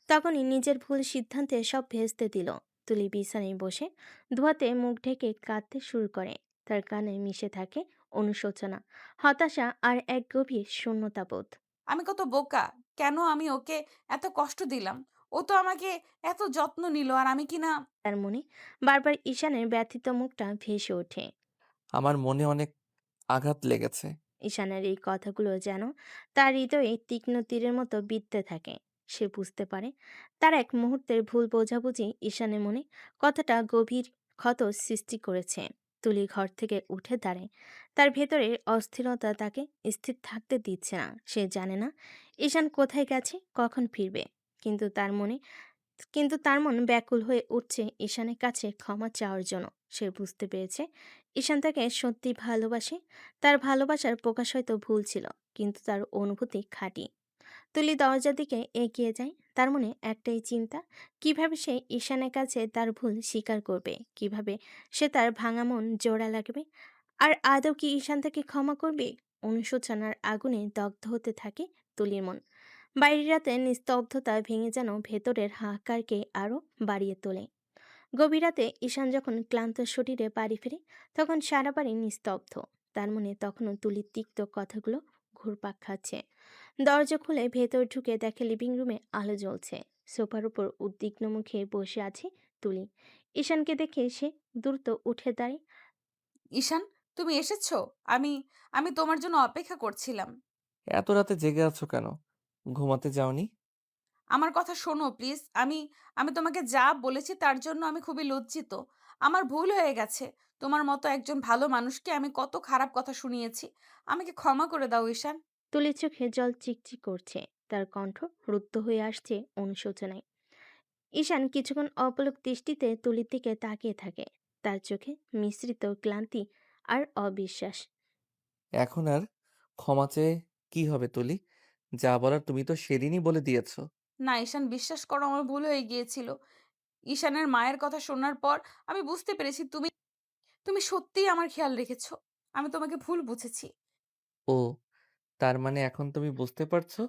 Speaker 3: তখনই নিজের ভুল সিদ্ধান্তে সব ভেস্তে দিল। তুলি বিছানায় বসে ধোয়াতে মুখ ঢেকে কাঁদতে শুরু করে। তার কানে মিশে থাকে অনুশোচনা, হতাশা আর এক গভীর শূন্যতাবোধ।
Speaker 2: আমি কত বোকা! কেন আমি ওকে এত কষ্ট দিলাম? ও তো আমাকে এত যত্ন নিল, আর আমি কিনা
Speaker 3: তার মনে বারবার ঈশানের ব্যথিত মুখটা ভেসে ওঠে।
Speaker 1: আমার মনে অনেক আঘাত লেগেছে।
Speaker 3: ঈশানের এই কথাগুলো যেন তার হৃদয়ে তীক্ষ্ণ তীরের মতো বিঁধতে থাকে। সে বুঝতে পারে তার এক মুহূর্তের ভুল বোঝাবুঝি ঈশানের মনে কথাটা গভীর ক্ষত সৃষ্টি করেছে। তুলি ঘর থেকে উঠে দাঁড়ায়। তার ভেতরের অস্থিরতা তাকে স্থির থাকতে দিচ্ছে না। সে জানে না ঈশান কোথায় গেছে, কখন ফিরবে, কিন্তু তার মনে কিন্তু তার মন ব্যাকুল হয়ে উঠছে ঈশানের কাছে ক্ষমা চাওয়ার জন্য। সে বুঝতে পেরেছে ঈশান তাকে সত্যি ভালোবাসে। তার ভালোবাসার প্রকাশ হয়তো ভুল ছিল, কিন্তু তার অনুভূতি খাঁটি। তুলি দরজার দিকে এগিয়ে যায়। তার মনে একটাই চিন্তা, কিভাবে সে ঈশানের কাছে তার ভুল স্বীকার করবে, কিভাবে সে তার ভাঙা মন জোড়া লাগবে। আর আদৌ কি ঈশান তাকে ক্ষমা করবে? অনুশোচনার আগুনে দগ্ধ হতে থাকে তুলির মন। বাইরের রাতে নিস্তব্ধতা ভেঙে যেন ভেতরের হাহাকারকে আরো বাড়িয়ে তোলে। গভীর রাতে ঈশান যখন ক্লান্ত শরীরে বাড়ি ফিরে, তখন সারা বাড়ি নিস্তব্ধ। তার মনে তখনও তুলির তিক্ত কথাগুলো ঘুরপাক খাচ্ছে। দরজা খুলে ভেতর ঢুকে দেখে লিভিং রুমে আলো জ্বলছে। সোফার উপর উদ্বিগ্ন মুখে বসে আছে তুলি। ঈশানকে দেখে সে দ্রুত উঠে দাঁড়ায়।
Speaker 2: ঈশান, তুমি এসেছো? আমি আমি তোমার জন্য অপেক্ষা করছিলাম।
Speaker 1: এত রাতে জেগে আছো কেন? ঘুমাতে যাওনি?
Speaker 2: আমার কথা শোনো প্লিজ। আমি আমি তোমাকে যা বলেছি তার জন্য আমি খুবই লজ্জিত। আমার ভুল হয়ে গেছে। তোমার মতো একজন ভালো মানুষকে আমি কত খারাপ কথা শুনিয়েছি। আমাকে ক্ষমা করে দাও ঈশান।
Speaker 3: তুলির চোখে জল চিকচিক করছে। তার কণ্ঠ রুদ্ধ হয়ে আসছে অনুশোচনায়। ঈশান কিছুক্ষণ অপলক দৃষ্টিতে তুলির দিকে তাকিয়ে থাকে। তার চোখে মিশ্রিত ক্লান্তি আর অবিশ্বাস।
Speaker 1: এখন আর ক্ষমা চেয়ে কি হবে তুলি? যা বলার তুমি তো সেদিনই বলে দিয়েছো।
Speaker 2: না ঈশান, বিশ্বাস করো আমার ভুল হয়ে গিয়েছিল। ঈশানের মায়ের কথা শোনার পর আমি বুঝতে পেরেছি তুমি তুমি সত্যিই আমার খেয়াল রেখেছো। আমি তোমাকে ভুল বুঝেছি।
Speaker 1: ও, তার মানে এখন তুমি বুঝতে পারছো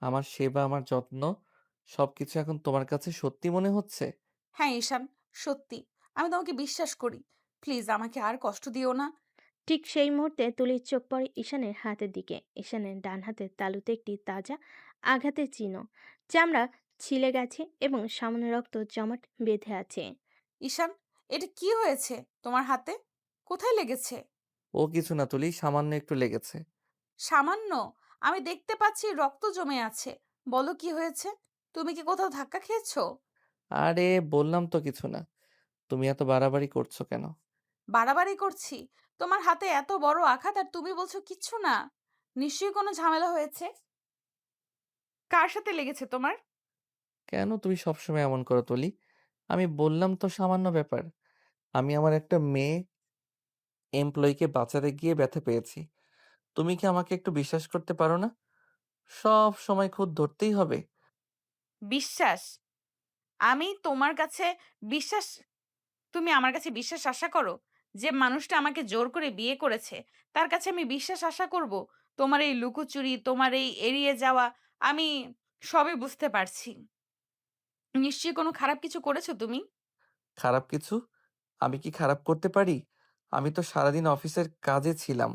Speaker 1: আমার সেবা, আমার যত্ন সবকিছু এখন তোমার কাছে সত্যি মনে হচ্ছে?
Speaker 2: হ্যাঁ ঈশান, সত্যি। আমি তোমাকে বিশ্বাস করি। প্লিজ আমাকে আর কষ্ট দিও না।
Speaker 3: ঠিক সেই মুহূর্তে তুলির চোখ পড়ে ঈশানের হাতের দিকে। ঈশানের ডান হাতের তালুতে একটি তাজা আঘাতের চিহ্ন। চামড়া ছিলে গেছে এবং সামান্য রক্ত জমাট বেঁধে আছে।
Speaker 2: ঈশান, এটা কি হয়েছে তোমার হাতে? কোথায় লেগেছে?
Speaker 1: ও কিছু না তুলি, সামান্য একটু লেগেছে।
Speaker 2: সামান্য? আমি দেখতে পাচ্ছি রক্ত জমে আছে। বলো কি হয়েছে? তুমি কি কোথাও ধাক্কা খেয়েছো?
Speaker 1: আরে বললাম তো কিছু না। তুমি এত বাড়াবাড়ি করছো কেন?
Speaker 2: বাড়াবাড়ি করছি? তোমার হাতে এত বড় আঘাত আর তুমি বলছো কিচ্ছু না। নিশ্চয়ই কোনো ঝামেলা হয়েছে। কার সাথে লেগেছে তোমার?
Speaker 1: কেন তুমি সবসময় এমন করো তুলি? আমি বললাম তো সামান্য ব্যাপার। আমি আমার একটা মেয়ে এমপ্লয়িকে বাঁচাতে গিয়ে ব্যথা পেয়েছি। তুমি কি আমাকে একটু বিশ্বাস করতে পারো না? সব সময় খুঁত ধরতেই হবে?
Speaker 2: বিশ্বাস? আমি তোমার কাছে বিশ্বাস তুমি আমার কাছে বিশ্বাস আশা করো? যে মানুষটা আমাকে জোর করে বিয়ে করেছে, তার কাছে আমি বিশ্বাস আশা করব? তোমার এই লুকোচুরি, তোমার এই এড়িয়ে যাওয়া, আমি সবই বুঝতে পারছি। নিশ্চয়ই কোনো খারাপ কিছু করেছো তুমি?
Speaker 1: খারাপ কিছু? আমি কি খারাপ করতে পারি? আমি তো সারাদিন অফিসের কাজে ছিলাম।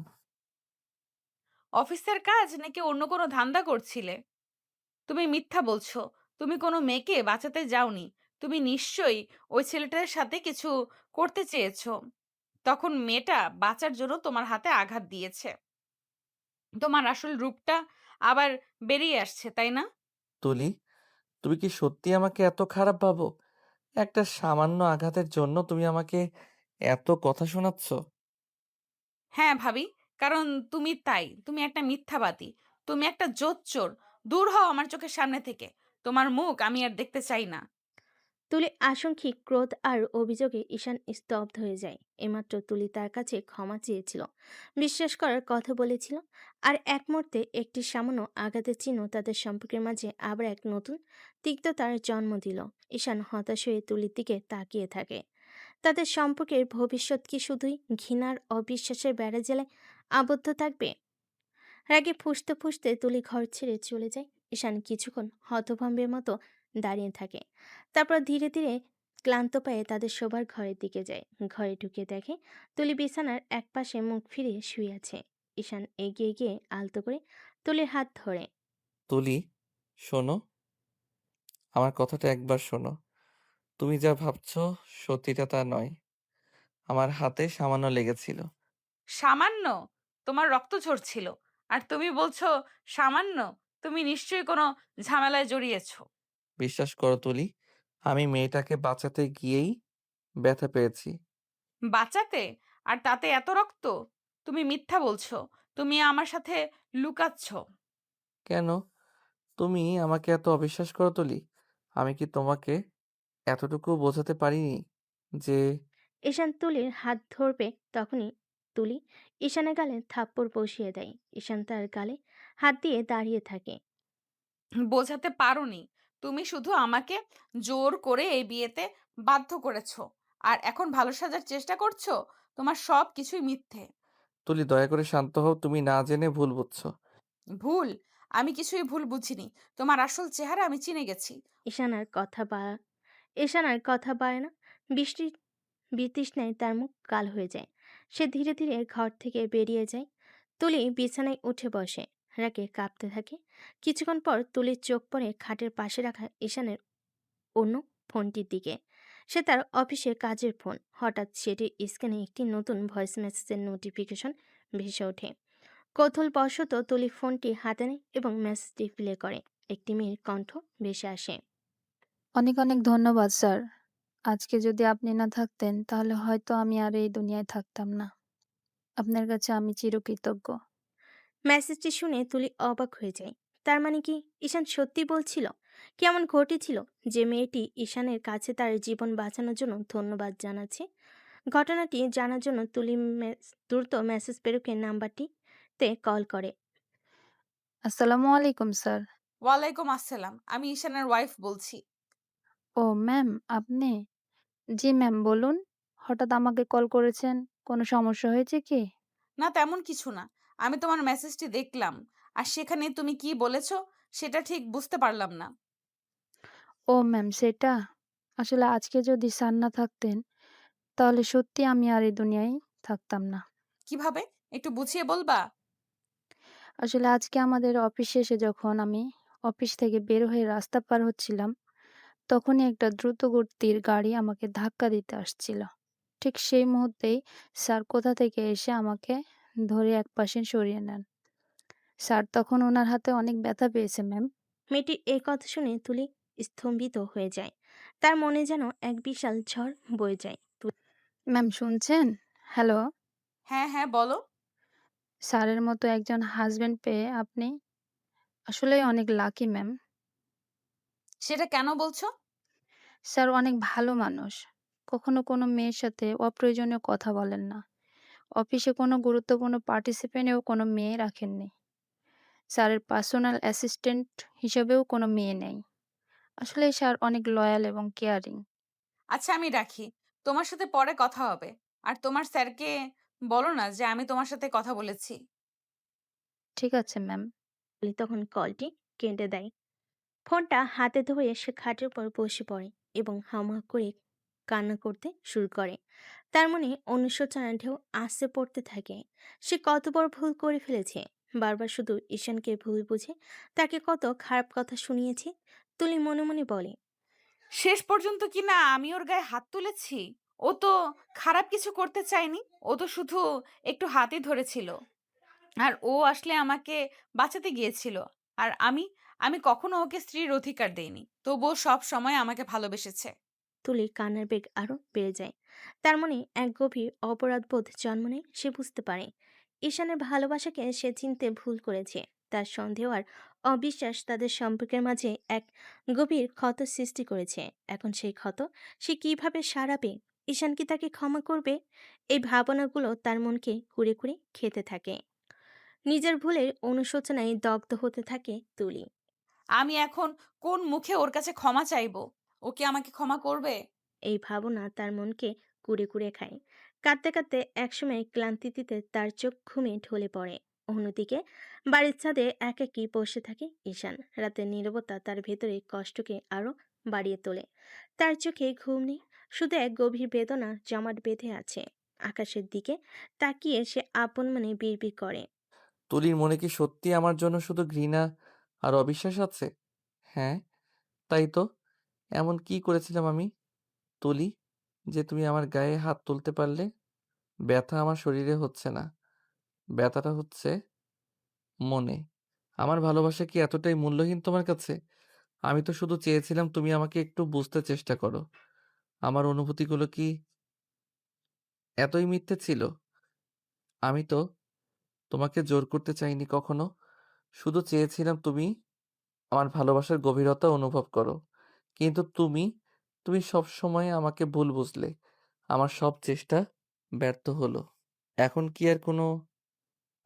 Speaker 2: অফিসের কাজ নাকি অন্য কোনো ধান্দা করছিলে? তুমি মিথ্যা বলছো। তুমি কোনো মেয়েকে বাঁচাতে যাওনি। তুমি নিশ্চয়ই ওই ছেলেটার সাথে কিছু করতে চেয়েছো। তখন মেয়েটা বাঁচার জন্য তোমার হাতে আঘাত দিয়েছে। তোমার আসল রূপটা আবার বেরিয়ে আসছে, তাই না?
Speaker 1: তুলি, তুমি কি সত্যি আমাকে এত খারাপ ভাবো? একটা সামান্য আঘাতের জন্য তুমি আমাকে এত কথা শোনাচ্ছ?
Speaker 2: হ্যাঁ ভাবি, কারণ তুমি তাই। তুমি একটা মিথ্যাবাদী। তুমি একটা জোচ্চোর। দূর হও আমার চোখের সামনে থেকে। তোমার মুখ আমি আর দেখতে চাই না।
Speaker 3: তুলি আশঙ্কিক ক্রোধ আর অভিযোগে ঈশান স্তব্ধ হয়ে যায়। এমাত্র তুলি তার কাছে ক্ষমা চেয়েছিল, বিশ্বাস করার কথা বলেছিল। আর এক মুহূর্তে একটি সামান্য আঘাতের চিহ্ন তাদের সম্পর্কের মাঝে আবার এক নতুন তিক্ততার জন্ম দিল। ঈশান হতাশ হয়ে তুলির দিকে তাকিয়ে থাকে। তাদের সম্পর্কের ভবিষ্যৎ কি শুধুই ঘৃণার অবিশ্বাসের বেড়াজালে আবদ্ধ থাকবে? রাগে ফুঁসতে ফুঁসতে তুলি ঘর ছেড়ে চলে যায়। ঈশান কিছুক্ষণ হতভম্বের মতো দাঁড়িয়ে থাকে। তারপর ধীরে ধীরে ক্লান্ত পায়ে তাদের শোবার ঘরের দিকে যায়। ঘরে ঢুকে দেখে তুলি বিছানার একপাশে মুখ ফিরিয়ে শুয়ে আছে। ঈশান এগিয়ে গিয়ে আলতো করে তুলির হাত ধরে।
Speaker 1: তুলি, শোনো, আমার কথাটা একবার শোনো। তুমি যা ভাবছো সত্যিটা তা নয়। আমার হাতে সামান্য লেগেছিল।
Speaker 2: সামান্য? তোমার রক্ত ঝরছিল। আর তুমি বলছো সামান্য? তুমি নিশ্চয়ই কোনো ঝামেলায় জড়িয়েছো।
Speaker 1: বিশ্বাস করো তুলি, আমি মেয়েটাকে বাঁচাতে গিয়েই ব্যথা পেয়েছি।
Speaker 2: বাঁচাতে? আর তাতে এত রক্ত? তুমি মিথ্যা বলছো। তুমি আমার সাথে লুকাচ্ছ।
Speaker 1: কেন? তুমি আমাকে এত অবিশ্বাস করো তুলি? আমি কি তোমাকে এতটুকুও বোঝাতে পারিনি যে
Speaker 3: ঈশান তুলির হাত ধরবে তখনই তুলি ঈশানের গালে থাপ্পড় বসিয়ে দেয়। ঈশান তার গালে হাত দিয়ে দাঁড়িয়ে থাকে।
Speaker 2: বোঝাতে পারোনি। তুমি শুধু আমাকে জোর করে এই বিয়েতে বাধ্য করেছো। আর এখন ভালো সাজার চেষ্টা করছো? তোমার সবকিছুই মিথ্যে।
Speaker 1: তুলি দয়া করে শান্ত হও, তুমি না জেনে ভুল বুঝছো।
Speaker 2: ভুল? আমি কিছুই ভুল বুঝিনি। তোমার আসল চেহারা আমি চিনে গেছি।
Speaker 3: ঈশান আর কথা বা ঈশান আর কথা বাড়ে না। বৃষ্টি বিতৃষ্ণায় তার মুখ কাল হয়ে যায়। সে ধীরে ধীরে ঘর থেকে বেরিয়ে যায়। তুলি বিছানায় উঠে বসে। রাগে কাঁপতে থাকে। কিছুক্ষণ পর তুলির চোখ পড়ে খাটের পাশে রাখা ঈশানের অন্য ফোনটির দিকে। সে তার অফিসের কাজের ফোন। হঠাৎ সেটির স্ক্রিনে একটি নতুন ভয়েস মেসেজের নোটিফিকেশন ভেসে ওঠে। কৌতূহলবশত তুলি ফোনটি হাতে নেয় এবং মেসেজটি প্লে করে। একটি মেয়ের কণ্ঠ ভেসে আসে।
Speaker 9: অনেক অনেক ধন্যবাদ স্যার। আজকে যদি আপনি না থাকতেন তাহলে হয়তো আমি আর এই দুনিয়ায় থাকতাম না। আপনার কাছে আমি চিরকৃতজ্ঞ।
Speaker 3: মেসেজটি শুনে তুলি অবাক হয়ে যায়। তার মানে কি ঈশান সত্যি বলছিল? কেমন ঘটেছিল যে মেয়েটি ঈশানের কাছে তার জীবন বাঁচানোর জন্য ধন্যবাদ জানাচ্ছে? ঘটনাটি জানার জন্য তুলি দ্রুত মেসেজ প্রেরকের নাম্বারটিতে কল করে।
Speaker 9: আসসালামু আলাইকুম স্যার।
Speaker 2: ওয়ালাইকুম আসসালাম। আমি ঈশানের ওয়াইফ বলছি।
Speaker 9: ও ম্যাম, আপনি? জি ম্যাম, বলুন। হঠাৎ আমাকে কল করেছেন, কোনো সমস্যা হয়েছে কি?
Speaker 2: না, তেমন কিছু না। আমি তোমার মেসেজটি দেখলাম। আর সেখানে তুমি কি বলেছো সেটা ঠিক বুঝতে পারলাম না।
Speaker 9: ও ম্যাম, সেটা আসলে আজকে যদি স্যার না থাকতেন তাহলে সত্যি আমি আর এই দুনিয়ায় থাকতাম না।
Speaker 2: কিভাবে? একটু বুঝিয়ে বলবা?
Speaker 9: আসলে আজকে আমাদের অফিস শেষে যখন আমি অফিস থেকে বের হয়ে রাস্তা পার হচ্ছিলাম, তখনই একটা দ্রুতগতির গাড়ি আমাকে ধাক্কা দিতে আসছিল। ঠিক সেই মুহূর্তেই স্যার কোথা থেকে এসে আমাকে ধরে একপাশে সরিয়ে নেন। স্যার তখন ওনার হাতে অনেক ব্যথা পেয়েছে ম্যাম।
Speaker 3: মেয়েটির এই কথা শুনে তুলি স্তম্ভিত হয়ে যায়। তার মনে যেন এক বিশাল ঝড় বয়ে যায়।
Speaker 9: ম্যাম শুনছেন? হ্যালো?
Speaker 2: হ্যাঁ, হ্যাঁ, বলো।
Speaker 9: স্যারের মতো একজন হাসব্যান্ড পেয়ে আপনি আসলেই অনেক লাকি ম্যাম।
Speaker 2: সেটা কেন বলছো?
Speaker 9: স্যার অনেক ভালো মানুষ। কখনো কোনো মেয়ের সাথে অপ্রয়োজনীয় কথা বলেন না। অফিসে কোনো গুরুত্বপূর্ণ পার্টিসিপেন্টেও কোনো মেয়ে রাখেননি। স্যারের পার্সোনাল অ্যাসিস্ট্যান্ট হিসেবেও কোনো মেয়ে নেই। আসলে স্যার অনেক লয়াল এবং কেয়ারিং।
Speaker 2: আচ্ছা, আমি রাখি। তোমার সাথে পরে কথা হবে। আর তোমার স্যারকে বলো না যে আমি তোমার সাথে কথা বলেছি।
Speaker 9: ঠিক আছে ম্যাম।
Speaker 3: তুলি তখন কলটি কেটে দেয়। ফোনটা হাতে ধরে সে খাটের উপর বসে পড়ে এবং হামা করে কান্না করতে শুরু করে। তার মনে অনুশোচনার ঢেউ আসতে পড়তে থাকে। সে কত বড় ভুল করে ফেলেছে। বারবার শুধু ঈশানকে ভুল বুঝে তাকে কত খারাপ কথা শুনিয়েছে। তুলি মনে মনে বলে,
Speaker 2: শেষ পর্যন্ত কি না আমি ওর গায়ে হাত তুলেছি? ও তো খারাপ কিছু করতে চায়নি। ও তো শুধু একটু হাতই ধরেছিল। আর ও আসলে আমাকে বাঁচাতে গিয়েছিল। আর আমি আমি কখনো ওকে স্ত্রীর অধিকার দেইনি। তবুও সব সময় আমাকে ভালোবেসেছে।
Speaker 3: তুলির কান্নার বেগ আরো বেড়ে যায়। তার মনে এক গভীর অপরাধবোধ জন্ম নেয়। সে বুঝতে পারে ঈশানের ভালোবাসাকে সে চিনতে ভুল করেছে। তার সন্দেহ আর অবিশ্বাস তাদের সম্পর্কের মাঝে এক গভীর ক্ষত সৃষ্টি করেছে। এখন সেই ক্ষত সে কিভাবে সারাবে? ঈশান কি তাকে ক্ষমা করবে? এই ভাবনাগুলো তার মনকে কুড়ে কুড়ে খেতে থাকে। নিজের ভুলের অনুশোচনায় দগ্ধ হতে থাকে তুলি।
Speaker 2: আমি এখন কোন মুখে ওর কাছে ক্ষমা চাইবো? ও কি আমাকে ক্ষমা করবে?
Speaker 3: এই ভাবনা তার মনকে কুড়ে কুড়ে খায়। কাঁদতে কাঁদতে একসময় ক্লান্তিতে তার চোখ ঘুমে ঢলে পড়ে। অন্যদিকে বাড়ির ছাদে একাকী বসে থাকে ঈশান। রাতের নীরবতা তার ভেতরে কষ্টকে আরো বাড়িয়ে তোলে। তার চোখে ঘুম নেই, শুধু এক গভীর বেদনা জমাট বেঁধে আছে। আকাশের দিকে তাকিয়ে সে আপন মনে বিড়বিড় করে।
Speaker 1: তুলির মনে কি সত্যি আমার জন্য শুধু ঘৃণা আর অবিশ্বাস আছে? হ্যাঁ, তাই তো। এমন কি করেছিলাম আমি, তুলি, যে তুমি আমার গায়ে হাত তুলতে পারলে? ব্যথা আমার শরীরে হচ্ছে না, ব্যথাটা হচ্ছে মনে। আমার ভালোবাসা কি এতটাই মূল্যহীন তোমার কাছে? আমি তো শুধু চেয়েছিলাম তুমি আমাকে একটু বুঝতে চেষ্টা করো। আমার অনুভূতিগুলো কি এতই মিথ্যে ছিল? আমি তো তোমাকে জোর করতে চাইনি কখনো। শুধু চেয়েছিলাম তুমি আমার ভালোবাসার গভীরতা অনুভব করো। কিন্তু তুমি সবসময় আমাকে ভুল বুঝলে। আমার সব চেষ্টা ব্যর্থ হলো। এখন কি আর কোনো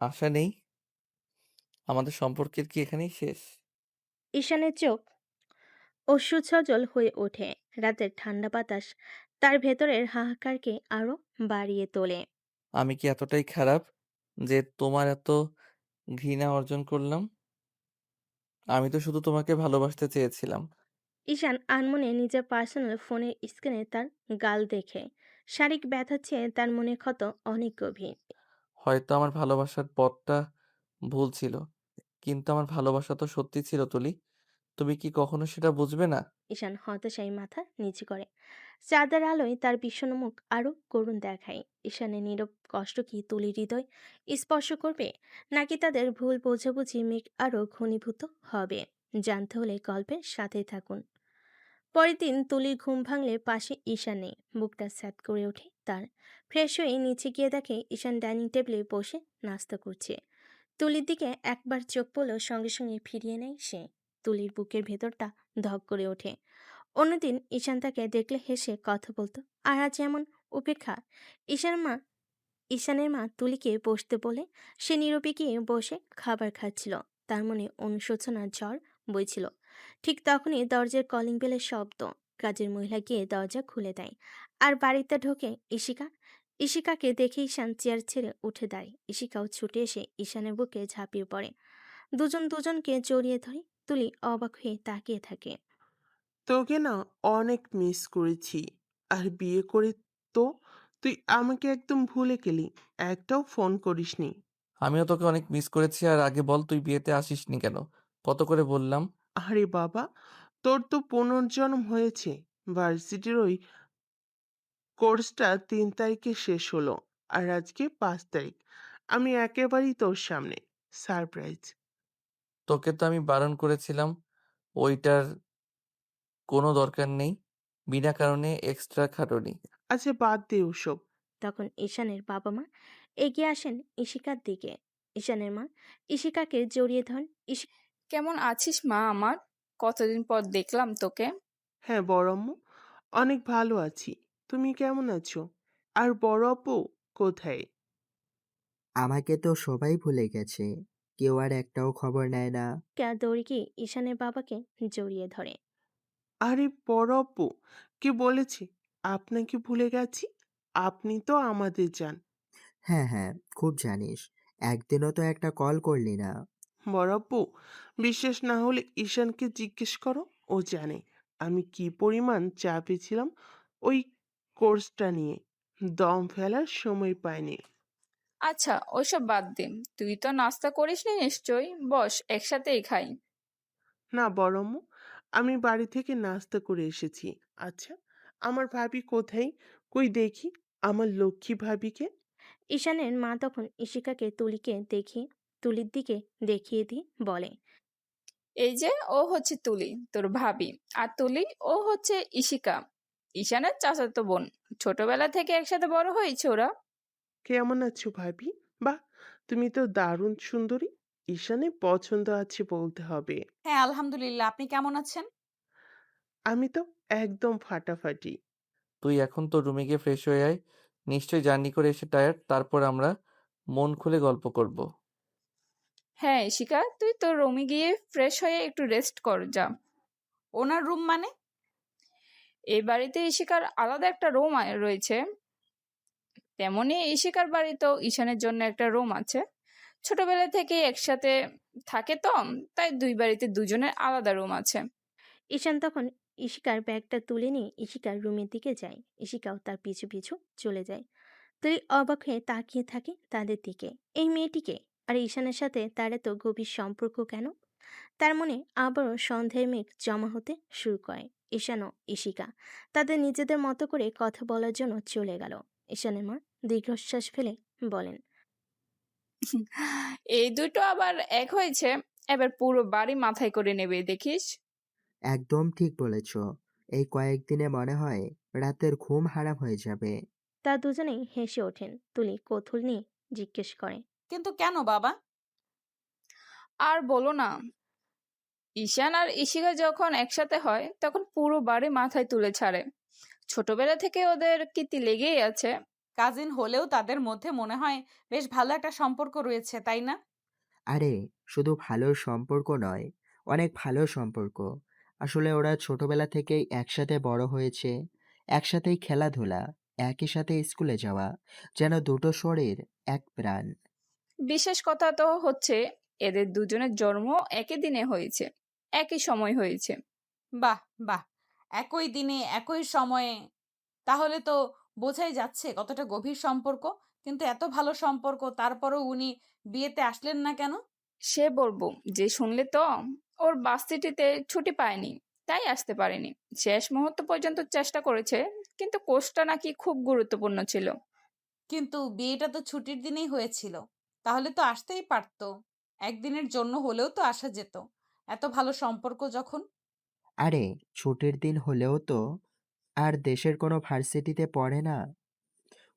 Speaker 1: আশা নেই? আমাদের সম্পর্কের কি এখানেই শেষ?
Speaker 3: ঈশানের চোখ অশ্রুসজল হয়ে ওঠে। রাতের ঠান্ডা বাতাস তার ভেতরের হাহাকারকে আরো বাড়িয়ে তোলে।
Speaker 1: আমি কি এতটাই খারাপ যে তোমার এত ঘৃণা অর্জন করলাম? আমি তো শুধু তোমাকে ভালোবাসতে চেয়েছিলাম।
Speaker 3: ঈশান আনমনে নিজের পার্সোনাল ফোনের স্ক্রিনে তার গাল দেখে শারীরিক ব্যথা চেয়ে তার মনে ক্ষত অনেক গভীর।
Speaker 1: হয়তো আমার ভালোবাসার পথটা ভুল ছিল। কিন্তু আমার ভালোবাসা তো সত্যি ছিল তুলি। তুমি কি কখনো সেটা বুঝবে না?
Speaker 3: ঈশান হতাশায় মাথা নিচু করে। চাঁদের আলোয় তার বিষণ্ণ মুখ আরো করুণ দেখায়। ঈশানের নীরব কষ্ট কি তুলির হৃদয় স্পর্শ করবে, নাকি তাদের ভুল বোঝাবুঝি মেঘ আরো ঘনীভূত হবে? জানতে হলে গল্পের সাথেই থাকুন। পরের দিন তুলির ঘুম ভাঙলে পাশে ঈশান নেই। বুকটা স্যাঁত করে ওঠে তার। ফ্রেশ হয়ে নিচে গিয়ে দেখে ঈশান ডাইনিং টেবিলে বসে নাস্তা করছে। তুলির দিকে একবার চোখ পড়লেও সঙ্গে সঙ্গে ফিরিয়ে নেয় সে। তুলির বুকের ভেতরটা ধক করে ওঠে। অন্যদিন ঈশান তাকে দেখলে হেসে কথা বলতো, আর আজ এমন উপেক্ষা। ঈশান মা ঈশানের মা তুলিকে বসতে বলে সে নীরবে গিয়ে বসে খাবার খাচ্ছিল। তার মনে অনুশোচনার ঝড় বইছিল। ঠিক তখনই দরজার কলিং বেলের শব্দ। কাজের মহিলা গিয়ে দরজা খুলে দেয়। আর বাড়িতে ঢোকে ঈশিকা। ঈশিকাকে দেখে ঈশান চেয়ার ছেড়ে উঠে দাঁড়ায়। ঈশিকাও ছুটে এসে ঈশানের বুকে ঝাঁপিয়ে পড়ে। দুজন দুজনকে জড়িয়ে ধরে। তুলি অবাক হয়ে তাকিয়ে থাকে।
Speaker 10: তোকে না অনেক মিস করেছি। আর বিয়ে করে তো তুই আমাকে একদম ভুলে গেলি, একটাও ফোন করিসনি।
Speaker 1: আমিও তোকে অনেক মিস করেছি। আর আগে বল, তুই বিয়েতে আসিসনি কেন? কত করে বললাম।
Speaker 10: আরে বাবা, তোর তো পুনর্জন্ম হয়েছে। ভার্সিটির ওই কোর্সটা 3 তারিখে শেষ হলো, আর আজকে 5 তারিখ। আমি একেবারেই তোর সামনে সারপ্রাইজ।
Speaker 1: তোকে তো আমি বারণ করেছিলাম। ওইটার কোনো দরকার নেই। বিনা কারণে এক্সট্রা খাটুনি।
Speaker 10: আচ্ছা বাদ দে ওসব।
Speaker 3: তখন ঈশানের বাবা মা এগিয়ে আসেন ঈশিকার দিকে। ঈশানের মা ঈশিকাকে জড়িয়ে ধরেন।
Speaker 4: কেমন আছিস মা আমার? কতদিন পর দেখলাম তোকে।
Speaker 10: হ্যাঁ বড় আম্মু, অনেক ভালো আছি। তুমি কেমন আছো? আর বড় আপু কোথায়?
Speaker 11: আমাকে তো সবাই ভুলে গেছে। কেউ আর একটাও খবর নেয় না।
Speaker 3: ঈশিকা দৌড়ে গিয়ে ঈশানের বাবাকে জড়িয়ে ধরে।
Speaker 10: আরে বড় আপু, কে বলেছে আপনাকে ভুলে গেছি? আপনি তো আমাদের যান।
Speaker 11: হ্যাঁ, হ্যাঁ, খুব জানিস। একদিনও তো একটা কল করলি না।
Speaker 10: বড় আপু, বিশ্বাস না হলে ঈশানকে জিজ্ঞেস করো। ও জানে আমি কি পরিমাণ চাপে ছিলাম ওই কোর্সটা নিয়ে। দম ফেলার সময় পাইনি।
Speaker 4: আচ্ছা ওইসব বাদ দে, তুই তো নাস্তা করিসনি নিশ্চয়ই, বস একসাথেই খাই।
Speaker 10: না বড় আম্মু, আমি বাড়ি থেকে নাস্তা করে এসেছি। আচ্ছা, আমার ভাবি কোথায়? কই দেখি আমার লক্ষ্মী ভাবিকে।
Speaker 3: ঈশানের মা তখন ঈশিকাকে তুলির দিকে দেখিয়ে দিয়ে বলে।
Speaker 4: এই যে ও হচ্ছে তুলি, তোর ভাবি। আর তুলি ও হচ্ছে ঈশিকা, ঈশানের চাচাতো বোন। ছোটবেলা থেকে একসাথে বড় হয়েছে ওরা।
Speaker 10: কেমন আছো ভাবি? বাহ, তুমি তো দারুণ সুন্দরী। ঈশানে পছন্দ আছে বলতে হবে।
Speaker 2: হ্যাঁ, আলহামদুলিল্লাহ। আপনি কেমন আছেন?
Speaker 10: আমি তো একদম ফাটাফাটি।
Speaker 1: তুই এখন তোর রুমে গিয়ে ফ্রেশ হয়ে আয়। নিশ্চয়ই জার্নি করে এসে টায়ার্ড। তারপর আমরা মন খুলে গল্প করব।
Speaker 4: হ্যাঁ ঈশিকা, তুই তোর রুমে গিয়ে ফ্রেশ হয়ে একটু রেস্ট কর যা।
Speaker 2: ওনার রুম মানে?
Speaker 4: এই বাড়িতে ঈশিকার আলাদা একটা রুম রয়েছে, তেমনি ঈশিকার বাড়িতেও ঈশানের জন্য একটা রুম আছে। ছোটবেলা থেকে একসাথে থাকে তো, তাই দুই বাড়িতে দুজনের আলাদা রুম আছে।
Speaker 3: ঈশান তখন ঈশিকার ব্যাগটা তুলে নিয়ে ঈশিকার রুমের দিকে যায়। ঈশিকাও তার পিছু পিছু চলে যায়। তুই অবাক হয়ে তাকিয়ে থাকে তাদের দিকে। এই মেয়েটিকে, আর ঈশানের সাথে তার এত গভীর সম্পর্ক কেন? তার মনে আবারও সন্দেহের মেঘ জমা হতে শুরু করে। ঈশান ও ঈশিকা তাদের নিজেদের মতো করে কথা বলার জন্য চলে গেল। ঈশানের মা দীর্ঘশ্বাস ফেলে বলেন।
Speaker 4: এই দুটো আবার এক হয়েছে, এবার পুরো বাড়ি মাথায় করে নেবে দেখিস।
Speaker 11: একদম ঠিক বলেছ। এই কয়েকদিনে মনে হয় রাতের ঘুম হারাম হয়ে যাবে।
Speaker 3: তা দুজনেই হেসে ওঠেন। তুলি কৌতূহল নিয়ে জিজ্ঞেস করে।
Speaker 2: কিন্তু কেন বাবা?
Speaker 4: আর বলো না, ঈশান আর ঈশিকা যখন একসাথে হয় তখন পুরো বাড়ি মাথায় তুলে ছাড়ে। ছোটবেলা থেকে ওদের কীর্তি লেগেই আছে।
Speaker 2: কাজিন হলেও তাদের মধ্যে মনে হয় বেশ ভালো একটা সম্পর্ক রয়েছে, তাই না?
Speaker 11: আরে, শুধু ভালো সম্পর্ক নয়, অনেক ভালো সম্পর্ক। আসলে ওরা ছোটবেলা থেকেই একসাথে বড় হয়েছে, একসাথেই খেলাধুলা, একই সাথে স্কুলে যাওয়া, যেন দুটো শরীর, এক প্রাণ।
Speaker 4: বিশেষ কথা তো হচ্ছে এদের দুজনের জন্ম একই দিনে হয়েছে, একই সময় হয়েছে।
Speaker 2: বাহ বাহ, একই দিনে একই সময়ে, তাহলে তো বোঝাই যাচ্ছে কতটা গভীর সম্পর্ক। কিন্তু এত ভালো সম্পর্ক, তারপরেও উনি বিয়েতে আসলেন না কেন?
Speaker 4: সে বলবো যে শুনলে তো, ওর ভার্সিটিতে ছুটি পায়নি, তাই আসতে পারেনি। শেষ মুহূর্ত পর্যন্ত চেষ্টা করেছে, কিন্তু কোর্সটা নাকি খুব গুরুত্বপূর্ণ ছিল।
Speaker 2: কিন্তু বিয়েটা তো ছুটির দিনেই হয়েছিল, তাহলে তো আসতেই পারতো। একদিনের জন্য হলেও তো আসা যেত, এত ভালো সম্পর্ক যখন।
Speaker 11: আরে, ছুটির দিন হলেও তো আর দেশের কোনো ভার্সিটিতে পড়ে না।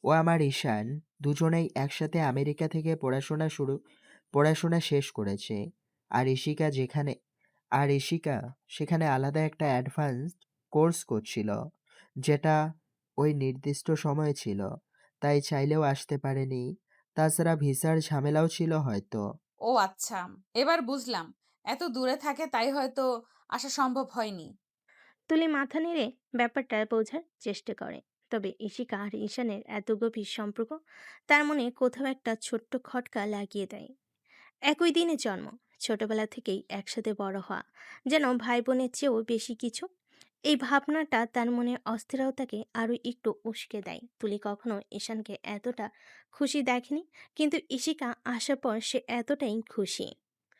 Speaker 11: ও আমার ঈশান, দুজনেই একসাথে আমেরিকা থেকে পড়াশোনা শেষ করেছে। আর ঈশিকা সেখানে আলাদা একটা অ্যাডভান্সড কোর্স করছিল, যেটা ওই নির্দিষ্ট সময়ে ছিল, তাই চাইলেও আসতে পারেনি। তাছাড়া ভিসার ঝামেলাও ছিল হয়তো।
Speaker 2: ও আচ্ছা, এবার বুঝলাম। এত দূরে থাকে তাই হয়তো আসা সম্ভব হয়নি।
Speaker 3: তুলি মাথা নেড়ে ব্যাপারটা বোঝার চেষ্টা করে। তবে ঈশিকা আর ঈশানের এত গভীর সম্পর্ক তার মনে কোথাও একটা ছোট্ট খটকা লাগিয়ে দেয়। একই দিনে জন্ম, ছোটবেলা থেকেই একসাথে বড় হওয়া, যেন ভাই বোনের চেয়েও বেশি কিছু। এই ভাবনাটা তার মনের অস্থিরতাকে আরো একটু উস্কে দেয়। তুলি কখনো ঈশানকে এতটা খুশি দেখেনি, কিন্তু ঈশিকা আসার পর সে এতটাই খুশি।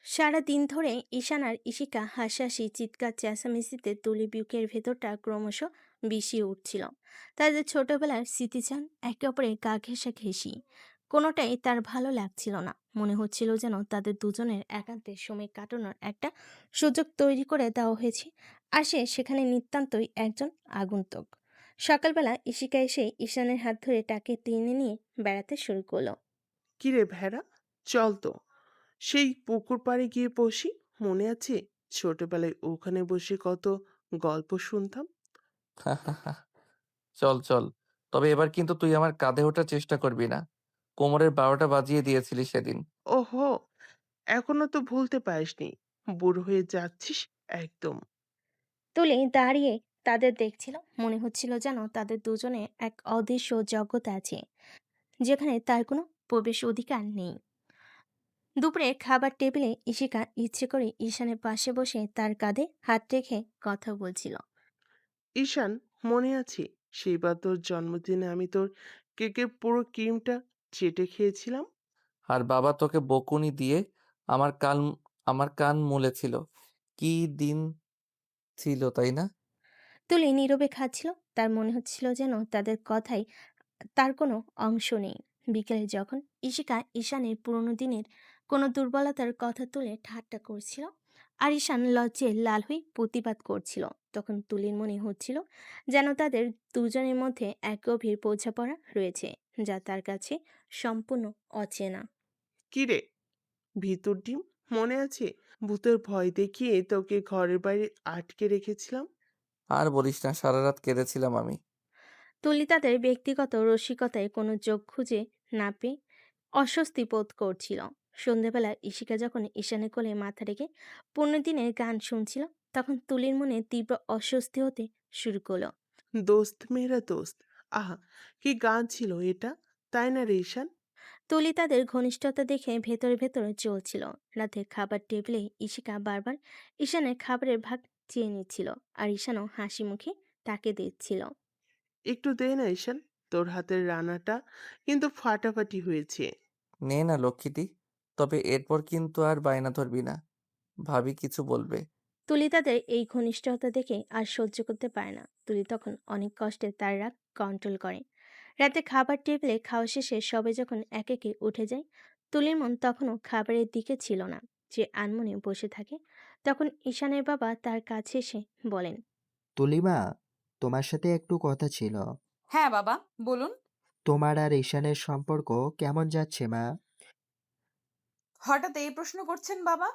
Speaker 3: সারা দিন ধরে ঈশান আর ঈশিকা হাসাহাসি, চিৎকার চেঁচামেচিতে তুলি বুকের ভেতরটা ক্রমশ বিষিয়ে উঠছিল। তাদের ছোটবেলার স্মৃতিচান একে অপরের গা ঘেঁষাঘেঁষি, কোনোটাই তার ভালো লাগছিল না। মনে হচ্ছিল যেন তাদের দুজনের একান্তে সময় কাটানোর একটা সুযোগ তৈরি করে দেওয়া হয়েছে, আর সে সেখানে নিতান্তই একজন আগন্তুক। সকালবেলা ঈশিকা এসে ঈশানের হাত ধরে তাকে টেনে নিয়ে বেড়াতে শুরু করলো।
Speaker 10: কিরে ভেড়া, চল তো সেই পুকুর পাড়ে গিয়ে বসি। মনে আছে ছোটবেলায় ওখানে বসে কত গল্প শুনতাম।
Speaker 1: চল চল, তবে এবার কিন্তু তুই আমার কাঁধে ওঠার চেষ্টা করবি না। কোমরের 12টা বাজিয়ে দিয়েছিলি সেদিন।
Speaker 10: ওহো, এখনো তো ভুলতে পারিসনি। বুড়ো হয়ে যাচ্ছিস একদম।
Speaker 3: তুলি দাঁড়িয়ে তাদের দেখছিল। মনে হচ্ছিল যেন তাদের দুজনে এক অদৃশ্য জগৎ আছে, যেখানে তার কোনো প্রবেশ অধিকার নেই। দুপুরে খাবার টেবিলে ঈশিকা ইচ্ছে করে ঈশানের পাশে বসে তার কাঁধে হাত রেখে কথা বলছিল।
Speaker 10: ঈশান, মনে আছে সেইবার তোর জন্মদিনে আমি তোর কেকের পুরো ক্রিমটা চেটে খেয়েছিলাম?
Speaker 1: আর বাবা তোকে বকুনি দিয়ে আমার কান আমার কান মুলেছিল। কি দিন ছিল, তাই না?
Speaker 3: তুলি নীরবে খাচ্ছিল। তার মনে হচ্ছিল যেন তাদের কথাই তার কোনো অংশ নেই। বিকেলে যখন ঈশিকা ঈশানের পুরনো দিনের কোনো দুর্বলতার কথা তুলে ঠাট্টা করছিল, আর ঈশান লজ্জে লাল হয়ে প্রতিবাদ করছিল, তখন তুলির মনে হচ্ছিল যেন তাদের দুজনের মধ্যে এক গভীর বোঝাপড়া রয়েছে, যা তার কাছে সম্পূর্ণ অচেনা।
Speaker 10: কিরে ভিতর ডিম, মনে আছে ভূতের ভয় দেখিয়ে তোকে ঘরের বাইরে আটকে রেখেছিলাম?
Speaker 1: আর বলিস না, সারা রাত কেঁদেছিলাম আমি।
Speaker 3: তুলি তাদের ব্যক্তিগত রসিকতায় কোনো যোগ খুঁজে না পেয়ে অস্বস্তি বোধ করছিল। সন্ধেবেলা ঈশিকা যখন ঈশানের কোলে মাথা রেখে পূর্ণদিনের গান শুনছিল, তখন তুলির মনে তীব্র অস্বস্তি হতে শুরু করলো।
Speaker 10: দোস্ত মেরা দোস্ত, আহা কি গান ছিল এটা, তাই না রে ঈশান?
Speaker 3: তুলি তাদের ঘনিষ্ঠতা দেখে ভেতরে ভেতরে চলছিল। রাতে খাবার টেবিলে ঈশিকা বারবার ঈশানের খাবারের ভাগ চেয়ে নিচ্ছিল, আর ঈশানও হাসি মুখে তাকে দিচ্ছিল।
Speaker 10: একটু দে না ঈশান, তোর হাতের রান্নাটা কিন্তু ফাটাফাটি হয়েছে।
Speaker 1: নে না লক্ষ্মীটি, তবে এরপর কিন্তু আর বায়না ধরবি না। ভাবি কিছু বলবে।
Speaker 3: তুলি তাদের এই ঘনিষ্ঠতা দেখে আর সহ্য করতে পারে না। তুলি তখন অনেক কষ্টে তার রাগ কন্ট্রোল করে। রাতে খাবার টেবিলে খাওয়া শেষে সবাই যখন এক একে উঠে যায়, তুলির মন তখনও খাবারের দিকে ছিল না। যে আনমনে বসে থাকে, তখন ঈশানের বাবা তার কাছে এসে বলেন।
Speaker 11: তুলিমা, তোমার সাথে একটু কথা ছিল।
Speaker 2: হ্যাঁ বাবা, বলুন।
Speaker 11: তোমার আর ঈশানের সম্পর্ক কেমন যাচ্ছে মা?
Speaker 2: হঠাৎ এই প্রশ্ন করছেন বাবা?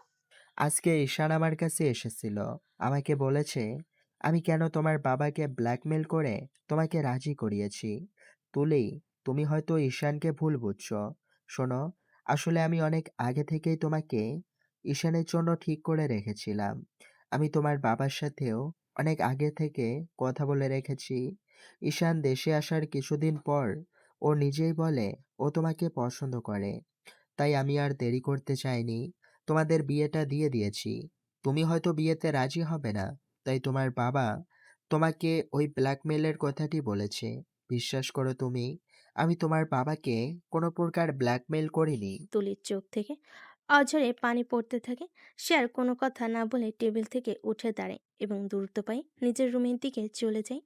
Speaker 11: আজকে ঈশান আমার কাছে এসেছিল। আমাকে বলেছে, আমি কেন তোমার বাবাকে ব্ল্যাকমেইল করে তোমাকে রাজি করিয়েছি। তুলি, তুমি হয়তো ঈশানকে ভুল বুঝছো। শোনো, আসলে আমি অনেক আগে থেকেই তোমাকে ঈশানের জন্য ঠিক করে রেখেছিলাম। আমি তোমার বাবার সাথেও অনেক আগে থেকে কথা বলে রেখেছি। ঈশান দেশে আসার কিছুদিন পর ও নিজেই বলে ও তোমাকে পছন্দ করে। তাই আমি আর দেরি করতে চাইনি। তোমাদের বিয়েটা দিয়ে দিয়েছি। তুমি হয়তো বিয়েতে রাজি হবে না। তাই তোমার বাবা তোমাকে ওই ব্ল্যাকমেইলের কথাটি বলেছে। বিশ্বাস করো তুমি, আমি তোমার বাবাকে কোনো প্রকার ব্ল্যাকমেইল করিনি।
Speaker 3: তুলির চোখ থেকে অঝরে পানি পড়তে থাকে। সে আর কোনো কথা না বলে টেবিল থেকে উঠে দাঁড়ায় এবং দ্রুত পায়ে নিজের রুমের দিকে চলে যায়।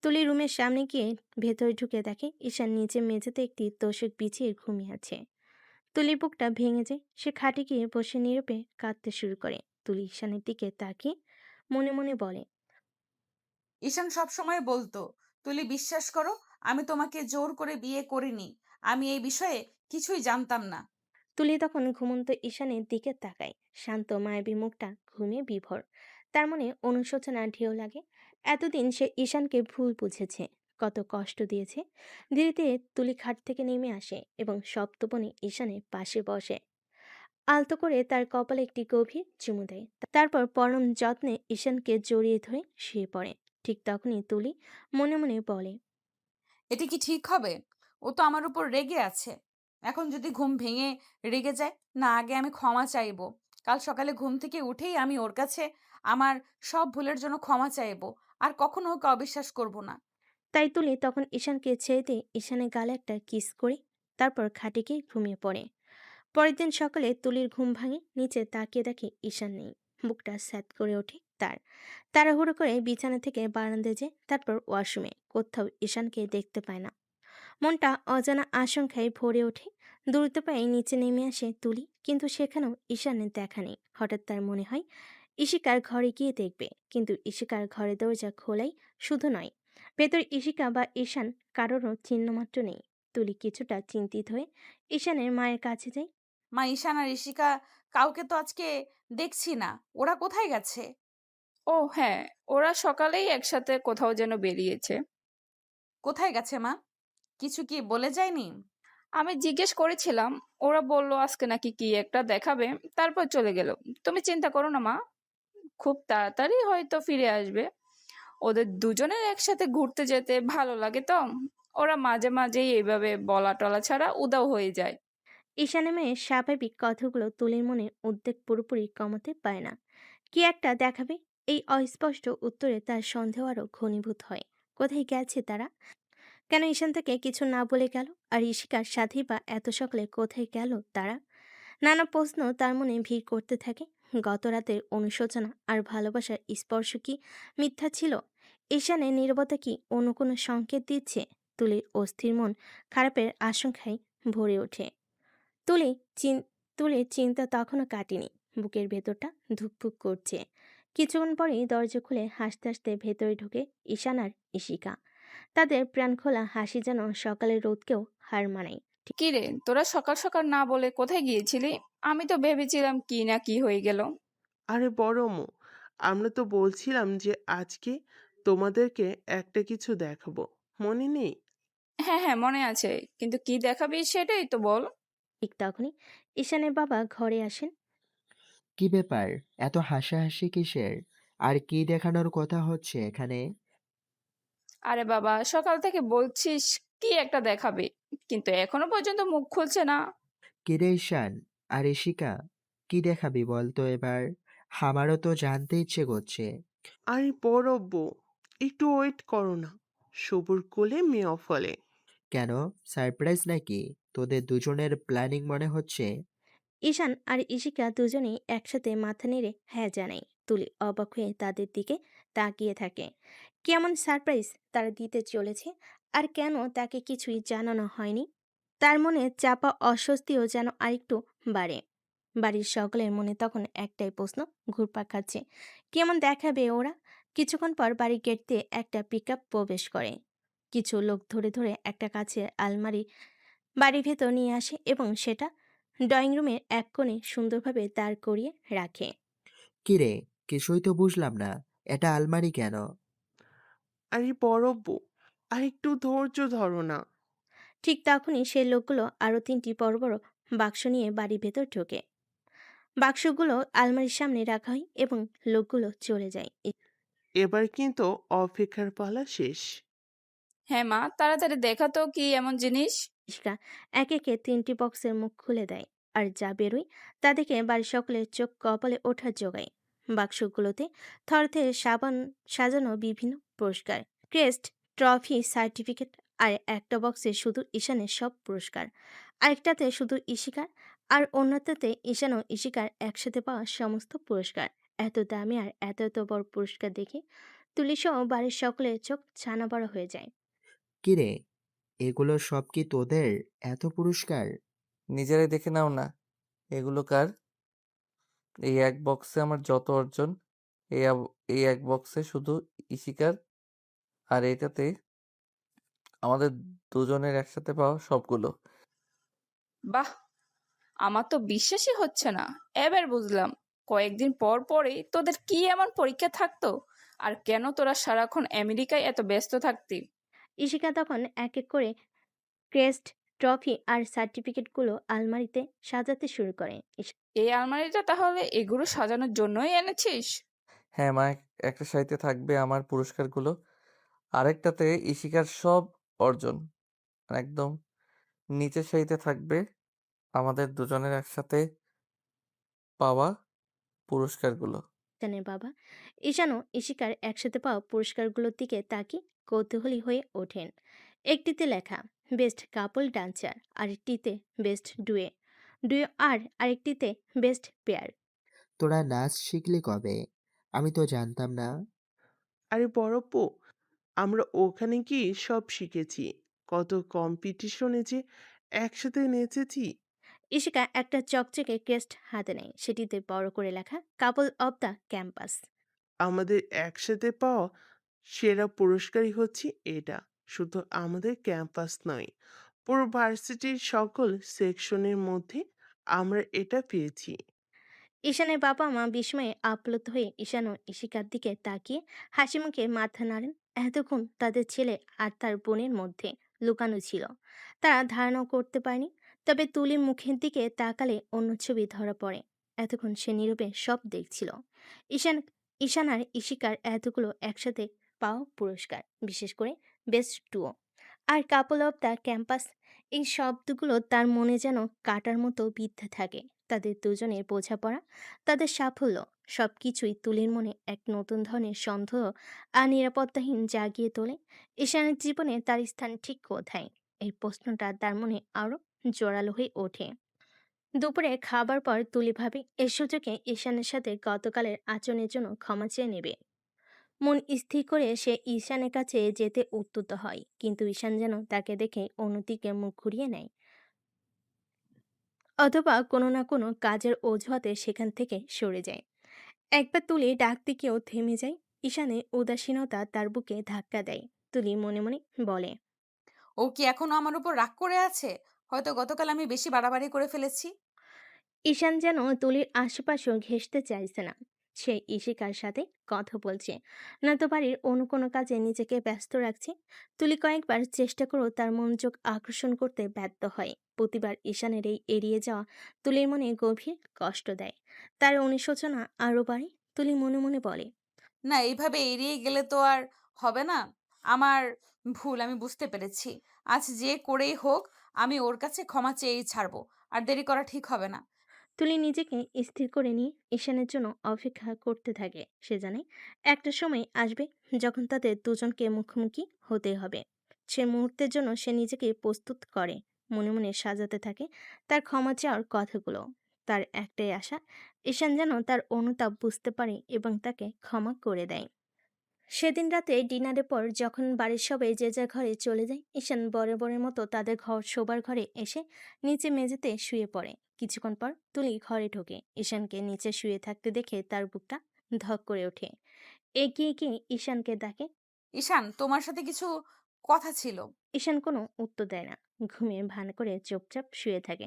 Speaker 3: তুলি রুমের সামনে গিয়ে ভেতরে ঢুকে দেখে ঈশান নিচে মেঝেতে একটি তোষক বিছিয়ে ঘুমিয়ে আছে। তুলির বুকটা ভেঙে যায়। সে খাটে গিয়ে বসে নীরবে কাঁদতে শুরু করে। তুলি ঈশানের দিকে তাকিয়ে মনে মনে বলে,
Speaker 2: ঈশান সবসময় বলতো, তুলি বিশ্বাস করো, আমি তোমাকে জোর করে বিয়ে করিনি। আমি এই বিষয়ে কিছুই জানতাম না।
Speaker 3: তুলি তখন ঘুমন্ত ঈশানের দিকে তাকায়। শান্ত মায়াবী মুখটা ঘুমিয়ে বিভোর। তার মনে অনুশোচনা ঢেউ লাগে। এতদিন সে ঈশানকে ভুল বুঝেছে, কত কষ্ট দিয়েছে। ধীরে ধীরে তুলি খাট থেকে নেমে আসে এবং সপ্তপনে ঈশানের পাশে বসে। আলতো করে তার কপালে একটি গভীর চুমু দেয়। তারপর পরম যত্নে ঈশানকে জড়িয়ে ধরে শুয়ে পড়ে। ঠিক তখনই তুলি মনে মনে বলে,
Speaker 2: এটা কি ঠিক হবে? ও তো আমার উপর রেগে আছে। এখন যদি ঘুম ভেঙে রেগে যায়, না আগে আমি ক্ষমা চাইবো। কাল সকালে ঘুম থেকে উঠেই আমি ওর কাছে আমার সব ভুলের জন্য ক্ষমা চাইবো। আর কখনো ওকে অবিশ্বাস করব না।
Speaker 3: তাই তুলি তখন ঈশানকে ছেড়ে দিয়ে ঈশানের গালে একটা কিস করে তারপর খাটে গিয়ে ঘুমিয়ে পড়ে। পরের দিন সকালে তুলির ঘুম ভাঙে। নিচে তাকিয়ে দেখে ঈশান নেই। বুকটা স্যাত করে ওঠে তার। তাড়াহুড়ো করে বিছানা থেকে বারান্দায় যায়, তারপর ওয়াশরুমে। কোথাও ঈশানকে দেখতে পায় না। মনটা অজানা আশঙ্কায় ভরে ওঠে। দ্রুত পায়ে নিচে নেমে আসে তুলি, কিন্তু সেখানেও ঈশানের দেখা নেই। হঠাৎ তার মনে হয় ঈশিকার ঘরে গিয়ে দেখবে, কিন্তু ঈশিকার ঘরে দরজা খোলাই শুধু নয়, ভেতর ঈশিকা বা ঈশান কারোরও চিহ্নমাত্র নেই। তুলি কিছুটা চিন্তিত হয়ে ঈশানের মায়ের কাছে যায়।
Speaker 2: মা, ঈশান আর ঈশিকা কাউকে তো আজকে দেখছি না। ওরা কোথায় গেছে?
Speaker 4: ও হ্যাঁ, ওরা সকালেই একসাথে কোথাও যেন বেরিয়েছে।
Speaker 2: কোথায় গেছে মা? কিছু কি বলে যায়নি?
Speaker 4: আমি জিজ্ঞেস করেছিলাম, ওরা বলল আজকে নাকি কি একটা দেখাবে, তারপর চলে গেল। তুমি চিন্তা করো না মা, খুব তাড়াতাড়ি হয়তো ফিরে আসবে। ওদের দুজনের একসাথে ঘুরতে যেতে ভালো লাগে তো। ওরা মাঝে মাঝেই এইভাবে বলা টলা ছাড়া উদাও হয়ে যায়।
Speaker 3: ঈশানের মেয়ের স্বাভাবিক কথাগুলো তুলির মনে উদ্বেগ পুরোপুরি কমাতে পারে না। কি একটা দেখাবে, এই অস্পষ্ট উত্তরে তার সন্দেহ আরও ঘনীভূত হয়। কোথায় গেছে তারা? কেন ঈশান তাকে কিছু না বলে গেল? আর ঈশিকার সাথেই বা এত সকালে কোথায় গেল তারা? নানা প্রশ্ন তার মনে ভিড় করতে থাকে। গত রাতের অনুশোচনা আর ভালোবাসার স্পর্শ কি মিথ্যা ছিল? ঈশানের নীরবতা কি অন্য কোনো সংকেত দিচ্ছে? তুলির অস্থির মন খারাপের আশঙ্কায় ভরে ওঠে। তুলি চিন- তুলির চিন্তা তখনও কাটেনি। বুকের ভেতরটা ধুকপুক করছে। কিছুক্ষণ পরেই দরজা খুলে হাসতে হাসতে ভেতরে ঢুকে ঈশান আর ঈশিকা। তাদের প্রাণখোলা হাসি যেন সকালের রোদকেও হার মানায়।
Speaker 4: কি রে, তোরা সকাল সকাল না বলে কোথায় গিয়েছিলি? আমি তো ভেবেছিলাম কি না কি হয়ে গেল।
Speaker 10: আরে বড়মু, আমরা তো বলছিলাম যে আজকে তোমাদেরকে একটা কিছু দেখাবো, মনে নেই?
Speaker 4: হ্যাঁ হ্যাঁ, মনে আছে, কিন্তু কি দেখাবি সেটাই তো বল।
Speaker 3: ঠিক তখনই ঈশানের বাবা ঘরে আসেন।
Speaker 11: কি ব্যাপার? এত হাসাহাসি কিসের? আর কি দেখানোর কথা হচ্ছে এখানে?
Speaker 4: আরে বাবা, সকাল থেকে বলছিস কি একটা দেখাবে, কিন্তু এখনো পর্যন্ত মুখ খুলছে না।
Speaker 11: কিরে ঈশান আর ঈশিকা, কি দেখাবি বল তো এবার? আমারও তো জানতে ইচ্ছে করছে।
Speaker 10: আরে বড়ব্বু, একটু ওয়েট করো না। সবুর কোলে মেয়ে ফলে।
Speaker 11: কেন, সারপ্রাইজ নাকি? তোদের দুজনের প্ল্যানিং মনে হচ্ছে।
Speaker 3: ঈশান আর ঈশিকা দুজনেই একসাথে মাথা নেড়ে হ্যাঁ জানায়। তুলি অবাক হয়ে তাদের দিকে তাকিয়ে থাকে। কেমন সারপ্রাইজ তারা দিতে চলেছে, আর কেন তাকে কিছুই জানানো হয়নি? তার মনে চাপা অস্বস্তিও যেন আরেকটু বাড়ে। বাড়ির সকলের মনে তখন একটাই প্রশ্ন ঘুরপাক খাচ্ছে, কেমন দেখাবে ওরা? কিছুক্ষণ পর বাড়ির গেট দিয়ে একটা পিকআপ প্রবেশ করে। কিছু লোক ধরে ধরে একটা কাছের আলমারি বাড়ির ভেতর নিয়ে আসে এবং সেটা ড্রয়িং রুমের এক কোণে সুন্দরভাবে দাঁড় করিয়ে রাখে।
Speaker 11: কিরে, কিছুই তো বুঝলাম না। এটা আলমারি কেন?
Speaker 10: আরে বড় বউ, আর একটু ধৈর্য ধরো না।
Speaker 3: ঠিক তখনই সেই লোকগুলো আরো 3টি বড় বড় বাক্স নিয়ে বাড়ির ভেতর ঢোকে। বাক্সগুলো আলমারির সামনে রাখা হয় এবং লোকগুলো চলে যায়।
Speaker 10: এবার কিন্তু অপেক্ষার পালা শেষ।
Speaker 4: হ্যাঁ মা, তাড়াতাড়ি দেখা তো কি এমন জিনিস।
Speaker 3: ইশকা একে একে 3টি বক্সের মুখ খুলে দেয়, আর যা বেরোয় তা দেখে বাড়ির সকলের চোখ কপালে ওঠার জোগায়। বাক্সগুলোতে থরথরে সাবান সাজানো বিভিন্ন পুরস্কার, ক্রেস্ট, ট্রফি, সার্টিফিকেট। আর একটা বক্সে শুধু ঈশানের সব পুরস্কার, আরেকটাতে শুধু ইশিকার, আর অন্যটাতে ঈশান ও ইশিকার একসাথে পাওয়া সমস্ত পুরস্কার। এত দামি আর এত এত বড় পুরস্কার দেখে তুলিসহ বাড়ির সকলের চোখ ছানা বড় হয়ে যায়।
Speaker 11: কিরে, এগুলো সব কি তোদের? এত পুরস্কার?
Speaker 1: নিজেরাই দেখে নাও না, এগুলো কার? এই এক বক্সে আমার যত অর্জন, এই এক বক্সে শুধু ইশিকার, আর এটাতে আমাদের দুজনের একসাথে পাওয়া সবগুলো।
Speaker 4: বাহ, আমার তো বিশ্বাসই হচ্ছে না। এবার বুঝলাম কয়েকদিন পর পরই তোদের কি এমন পরীক্ষা থাকতো, আর কেন তোরা সারাক্ষণ আমেরিকায় এত ব্যস্ত থাকতি।
Speaker 3: ইশিকা তখন এক এক করে ক্রেস্ট, ট্রফি আর সার্টিফিকেটগুলো আলমারিতে সাজাতে শুরু করে।
Speaker 4: এই আলমারিটা তাহলে এগুলো সাজানোর জন্যই এনেছিস?
Speaker 1: হ্যাঁ মা, একটা সারিতে থাকবে আমার পুরস্কারগুলো, আরেকটাতে ইশিকার সব অর্জন, আর একদম নিচের সারিতে থাকবে আমাদের দুজনের একসাথে পাওয়া পুরস্কারগুলো।
Speaker 3: ঈশানের বাবা ঈশানও ইশিকার একসাথে পাওয়া পুরস্কারগুলোর দিকে তাকিয়ে কৌতূহলী হয়ে ওঠেন। একটিতে লেখা বেস্ট কাপল ডান্সার, আরেকটিতে বেস্ট ডুয়ে ডুয়ে আর আরেকটিতে বেস্ট পেয়ার।
Speaker 11: তোরা নাচ শিখলি কবে? আমি তো জানতাম না।
Speaker 10: আরে বড় বউ, আমরা ওখানে গিয়ে সব শিখেছি। কত কম্পিটিশনে যে একসাথে নেচেছি।
Speaker 3: ইশিকা একটা চকচকে ক্রেস্ট হাতে নেয়, সেটিতে বড় করে লেখা কাপল অব দ্য ক্যাম্পাস।
Speaker 10: আমাদের একসাথে পাওয়া সেরা পুরস্কারই হচ্ছে এটা। শুধু আমাদের ক্যাম্পাস নয়, পুরো ভার্সিটির সকল সেকশনের মধ্যে আমরা এটা পেয়েছি।
Speaker 3: ঈশানের বাবা মা বিস্ময়ে আপ্লুত হয়ে ঈশান ও ইশিকার দিকে তাকিয়ে হাসি মুখে মাথা নাড়েন। এতক্ষণ তাদের ছেলে আর তার বোনের মধ্যে লুকানো ছিল, তারা ধারণাও করতে পারেনি। তবে তুলির মুখের দিকে তাকালে অন্য ছবি ধরা পড়ে। এতক্ষণ সে নীরবে সব দেখছিল। ঈশান ঈশান আর ইশিকার এতগুলো একসাথে পাওয়া পুরস্কার, বিশেষ করে বেস্ট টুও আর কাপল অব দ্য ক্যাম্পাস, এই শব্দগুলো তার মনে যেন কাটার মতো বিদ্ধে থাকে। তাদের দুজনের বোঝাপড়া, তাদের সাফল্য, সবকিছুই তুলির মনে এক নতুন ধরনের সন্দেহ আর নিরাপত্তাহীন জাগিয়ে তোলে। ঈশানের জীবনে তার স্থান ঠিক কোথায়, এই প্রশ্নটা তার মনে আরো জোরালো হয়ে ওঠে। দুপুরে খাবার পর তুলি ভাবে এর সুযোগে ঈশানের সাথে গতকালের আচরণের জন্য ক্ষমা চেয়ে নেবে। মন স্থির করে সে ঈশানের কাছে যেতে উদ্যত হয়, কিন্তু ঈশান যেন তাকে দেখে অন্যদিকে মুখ ঘুরিয়ে নেয়, অথবা কোনো না কোনো কাজের অজুহাতে সেখান থেকে সরে যায়। একবার তুলি ডাকতে গিয়েও থেমে যায়। ঈশানে উদাসীনতা তার বুকে ধাক্কা দেয়। তুলি মনে মনে বলে,
Speaker 2: ও কি এখনো আমার উপর রাগ করে আছে? হয়তো গতকাল আমি বেশি বাড়াবাড়ি করে ফেলেছি।
Speaker 3: ঈশান যেন তুলির আশেপাশেও ঘেঁষতে চাইছে না। সে ইশিকার সাথে কথা বলছে, নয়তো বাড়ির অন্য কোনো কাজে নিজেকে ব্যস্ত রাখছে। তুলি কয়েকবার চেষ্টা করেও তার মনোযোগ আকর্ষণ করতে ব্যর্থ হয়। প্রতিবার ঈশানের এই এড়িয়ে যাওয়া তুলির মনে গভীর কষ্ট দেয়। তার অনুশোচনা আরও বাড়ে। তুলি মনে মনে বলে,
Speaker 2: না, এইভাবে এড়িয়ে গেলে তো আর হবে না। আমার ভুল, আমি বুঝতে পেরেছি। আজ যে করেই হোক আমি ওর কাছে ক্ষমা চেয়েই ছাড়বো। আর দেরি করা ঠিক হবে না।
Speaker 3: তুলি নিজেকে স্থির করে নিয়ে ঈশানের জন্য অপেক্ষা করতে থাকে। সে জানে একটা সময় আসবে যখন তাদের দুজনকে মুখোমুখি হতে হবে। সে মুহূর্তের জন্য সে নিজেকে প্রস্তুত করে। মনে মনে সাজাতে থাকে তার ক্ষমা চাওয়ার কথাগুলো। তার একটাই আশা, ঈশান যেন তার অনুতাপ বুঝতে পারে এবং তাকে ক্ষমা করে দেয়। সেদিন রাতে ডিনারের পর যখন বাড়ির সবাই যে যার ঘরে চলে যায়, ঈশান বরাবরের মতো তাদের শোবার ঘরে এসে নিচে মেঝেতে শুয়ে পড়ে। কিছুক্ষণ পর তুলি ঘরে ঢোকে। ঈশানকে নিচে শুয়ে থাকতে দেখে তার বুকটা ধক করে ওঠে। এগিয়ে গিয়ে ঈশানকে ডাকে।
Speaker 2: ঈশান, তোমার সাথে কিছু কথা ছিল।
Speaker 3: ঈশান কোনো উত্তর দেয় না, ঘুমিয়ে ভান করে চুপচাপ শুয়ে থাকে।